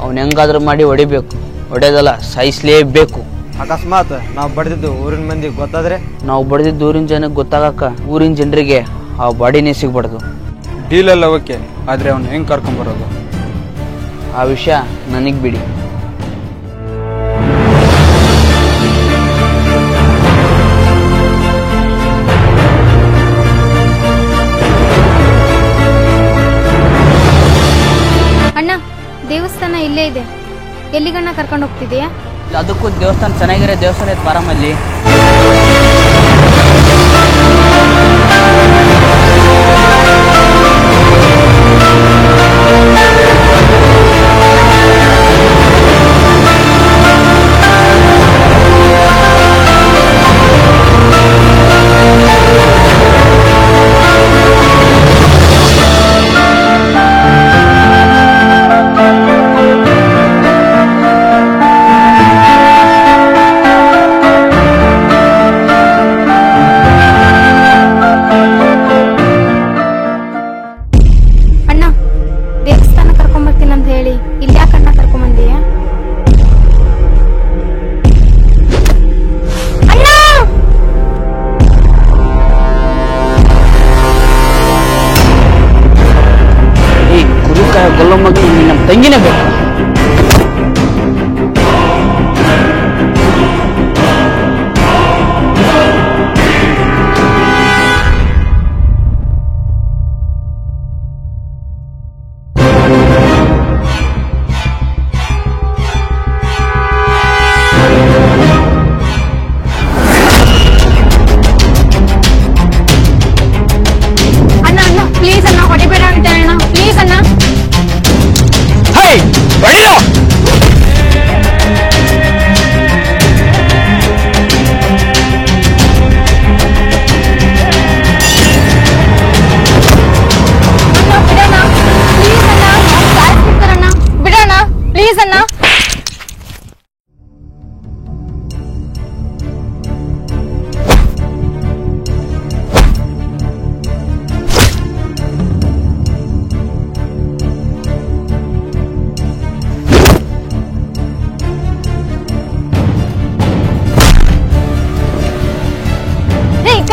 ಅವ್ನ ಹೆಂಗಾದ್ರೂ ಮಾಡಿ ಹೊಡಿಬೇಕು ಹೊಡೆದಲ್ಲ ಸಾಯಿಸ್ಲೇಬೇಕು ಅಕಸ್ಮಾತ್ ನಾವು ಬಡ್ದಿದ್ದು ಊರಿನ ಮಂದಿ ಗೊತ್ತಾದ್ರೆ ನಾವು ಬಡ್ದಿದ್ದು ಊರಿನ ಜನಕ್ಕೆ ಗೊತ್ತಾಗಕ್ಕ ಊರಿನ ಜನರಿಗೆ ಆ ಬಾಡಿನೇ ಸಿಗ್ಬಾರ್ದು ಡೀಲ್ ಎಲ್ಲ ಓಕೆ ಆದ್ರೆ ಅವ್ನು ಹೆಂಗ್ ಕರ್ಕೊಂಬರೋದು ಆ ವಿಷಯ ನನಗ್ ಬಿಡಿ ಅಣ್ಣ ದೇವಸ್ಥಾನ ಇಲ್ಲೇ ಇದೆ ಎಲ್ಲಿಗಣ್ಣ ಕರ್ಕೊಂಡು ಹೋಗ್ತಿದೀಯಾ ಅದಕ್ಕೂ ದೇವಸ್ಥಾನ ಚೆನ್ನಾಗಿರೋ ದೇವಸ್ಥಾನ ಐತೆ ಪಾರಮಲ್ಲಿ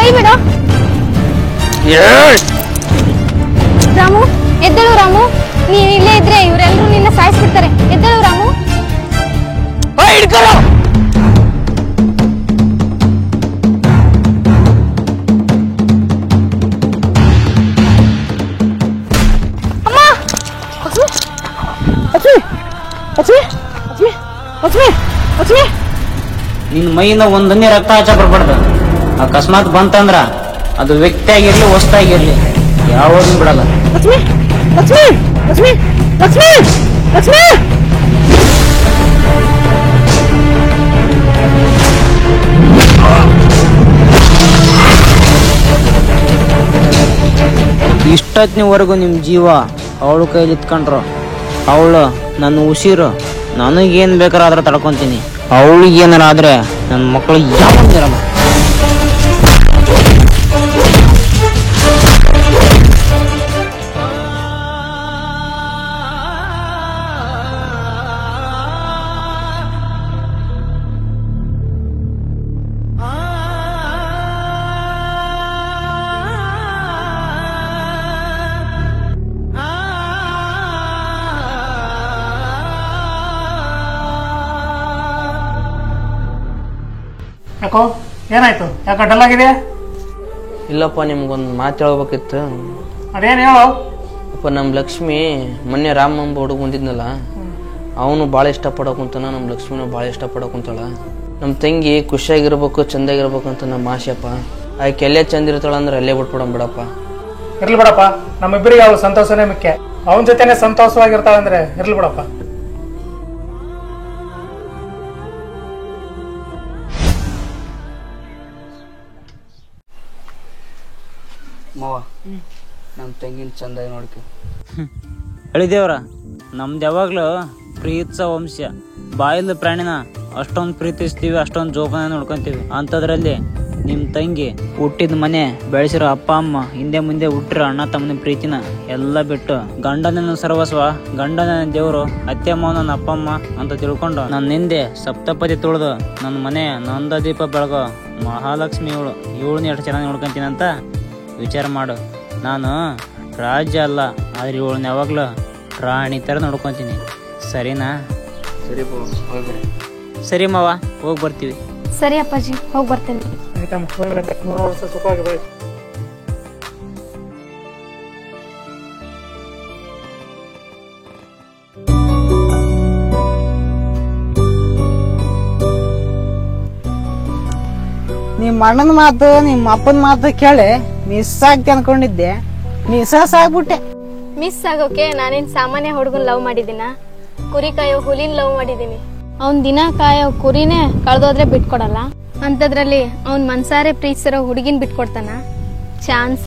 ಕೈ ಬಿಡು. ರಾಮು ಎದ್ದೇಳು ರಾಮು, ನೀನ್ ಇಲ್ಲೇ ಇದ್ರೆ ಇವರೆಲ್ಲರೂ ನಿನ್ನ ಸಾಯಿಸ್ಬಿಡ್ತಾರೆ. ಎದ್ದೇಳು ರಾಮು. ಹಿಡ್ಕೊಳ್ಳೋ. ನಿನ್ ಮೈಯಿಂದ ಒಂದನ್ನೇ ರಕ್ತ ಆಚೆ ಬರ್ಬಾರ್ದು. ಅಕಸ್ಮಾತ್ ಬಂತಂದ್ರ ಅದು ವ್ಯಕ್ತಿ ಆಗಿರ್ಲಿ ವಸ್ತಾಗಿರ್ಲಿ ಯಾವ್ದು ಬಿಡಲ್ಲ. ಇಷ್ಟೊತ್ತಿನವರೆಗೂ ನಿಮ್ ಜೀವ ಅವಳು ಕೈಲಿ ಇತ್ಕೊಂಡ್ರು. ಅವಳು ನನ್ನ ಉಸಿರು, ನನಗೇನ್ ಬೇಕಾದ್ರೆ ಆದ್ರೆ ತಡ್ಕೊಂತೀನಿ. ಅವಳಿಗೆ ಏನಾರ ಆದ್ರೆ ನನ್ನ ಮಕ್ಕಳು ಯಾವಲ್ಲ. ಯಾಕೋ ಏನಾಯ್ತು? ಯಾಕೆ ಡಲ್ ಆಗಿದೆ? ಇಲ್ಲಪ್ಪ, ನಿಮ್ಗೊಂದು ಮಾತು ಹೇಳ್ಬೇಕಿತ್ತು. ಅದೇನು ಹೇಳು. ಅಪ್ಪ, ನಮ್ಮ ಲಕ್ಷ್ಮಿ ಮೊನ್ನೆ ರಾಮ ಎಂಬ ಹುಡುಗ ಬಂದಿದ್ನಲ್ಲ, ಅವನು ಭಾಳ ಇಷ್ಟಪಡೋಕುಂತಾನ, ನಮ್ಮ ಲಕ್ಷ್ಮಿನೂ ಭಾಳ ಇಷ್ಟಪಡೋಕುಂತಾಳ. ನಮ್ಮ ತಂಗಿ ಖುಷಿಯಾಗಿರ್ಬೇಕು, ಚಂದಾಗಿರ್ಬೇಕು ಅಂತ ನಮ್ಮ ಆಸೆಪ್ಪ. ಆಕೆ ಎಲ್ಲೇ ಚಂದ ಇರ್ತಾಳ ಅಂದ್ರೆ ಅಲ್ಲೇ ಬಿಟ್ಬಿಡೋಣ ಬಿಡಪ್ಪ. ಇರ್ಲಿ ಬಿಡಪ್ಪ, ನಮ್ಮಿಬ್ಬರಿಗೆ ಅವಳು ಸಂತೋಷನೇ ಮುಖ್ಯ. ಅವನ ಜೊತೆನೆ ಸಂತೋಷವಾಗಿರ್ತಾಳೆ ಅಂದ್ರೆ ಇರ್ಲಿ ಬಿಡಪ್ಪ. ಮಾವ, ನಮ್ಮ ತಂಗಿನ ಚಂದಾಗಿ ನೋಡ್ಕೊ. ಹೇಳಿದೇವ್ರ, ನಮ್ದು ಯಾವಾಗ್ಲೂ ಪ್ರೀತಿಸ ವಂಶ. ಬಾಯಿಲ್ ಪ್ರಾಣಿನ ಅಷ್ಟೊಂದು ಪ್ರೀತಿಸ್ತೀವಿ, ಅಷ್ಟೊಂದು ಜೋಪಾನ ನೋಡ್ಕೊಂತೀವಿ. ಅಂಥದ್ರಲ್ಲಿ ನಿಮ್ ತಂಗಿ ಹುಟ್ಟಿದ ಮನೆ, ಬೆಳೆಸಿರೋ ಅಪ್ಪ ಅಮ್ಮ, ಹಿಂದೆ ಮುಂದೆ ಹುಟ್ಟಿರೋ ಅಣ್ಣ ತಮ್ಮನ ಪ್ರೀತಿನ ಎಲ್ಲ ಬಿಟ್ಟು ಗಂಡನ ಸರ್ವಸ್ವ, ಗಂಡನ ದೇವ್ರು, ಅತ್ತೆ ಮಾವ ನನ್ನ ಅಪ್ಪ ಅಮ್ಮ ಅಂತ ತಿಳ್ಕೊಂಡು ನನ್ನ ಹಿಂದೆ ಸಪ್ತಪದಿ ತುಳಿದು ನನ್ನ ಮನೆ ನಂದ ದೀಪ ಬೆಳಗೋ ಮಹಾಲಕ್ಷ್ಮಿ ಇವಳನ್ನ ಎಷ್ಟು ಚೆನ್ನಾಗಿ ನೋಡ್ಕೊಂತೀನಿ ಅಂತ ವಿಚಾರ ಮಾಡು. ನಾನು ರಾಜ್ಯ ಅಲ್ಲ, ಆದ್ರೆ ಇವಳನ್ನ ಯಾವಾಗ್ಲೂ ಪ್ರಾಣಿ ತರ ನೋಡ್ಕೊಂತೀನಿ. ಸರಿನಾ? ಸರಿ ಹೋಗ್ರಿ. ಸರಿ ಮಾವ, ಹೋಗಿ ಬರ್ತೀವಿ. ಸರಿ ಅಪ್ಪಾಜಿ, ಹೋಗಿ ಬರ್ತೇನೆ. ಸುಖವಾಗಿ ಬೈ. ನಿಮ್ಮ ಅಣ್ಣನ ಮಾತು, ನಿಮ್ಮ ಅಪ್ಪನ ಮಾತು ಕೇಳಿ ಮಿಸ್ ಆಗ್ತಿ ಅನ್ಕೊಂಡಿದ್ದೆ, ಮಿಸ್ ಆಗ್ಬಿಟ್ಟೆ. ಮಿಸ್ ಆಗೋಕೆ ನಾನೇನ್ ಸಾಮಾನ್ಯ ಹುಡುಗನ್ ಲವ್ ಮಾಡಿದ್ದೀನ? ಕುರಿ ಕಾಯೋ ಹುಲಿನ ಲವ್ ಮಾಡಿದೀನಿ. ಅವ್ನ್ ದಿನ ಕಾಯೋ ಕುರಿನೇ ಕಳ್ದೋದ್ರೆ ಬಿಟ್ಕೊಡಲ್ಲ. ಅಂತದ್ರಲ್ಲಿ ಅವ್ನ್ ಮನ್ಸಾರೆ ಪ್ರೀತಿಸಿರೋ ಹುಡುಗಿನ ಬಿಟ್ಕೊಡ್ತಾನ? ಚಾನ್ಸ್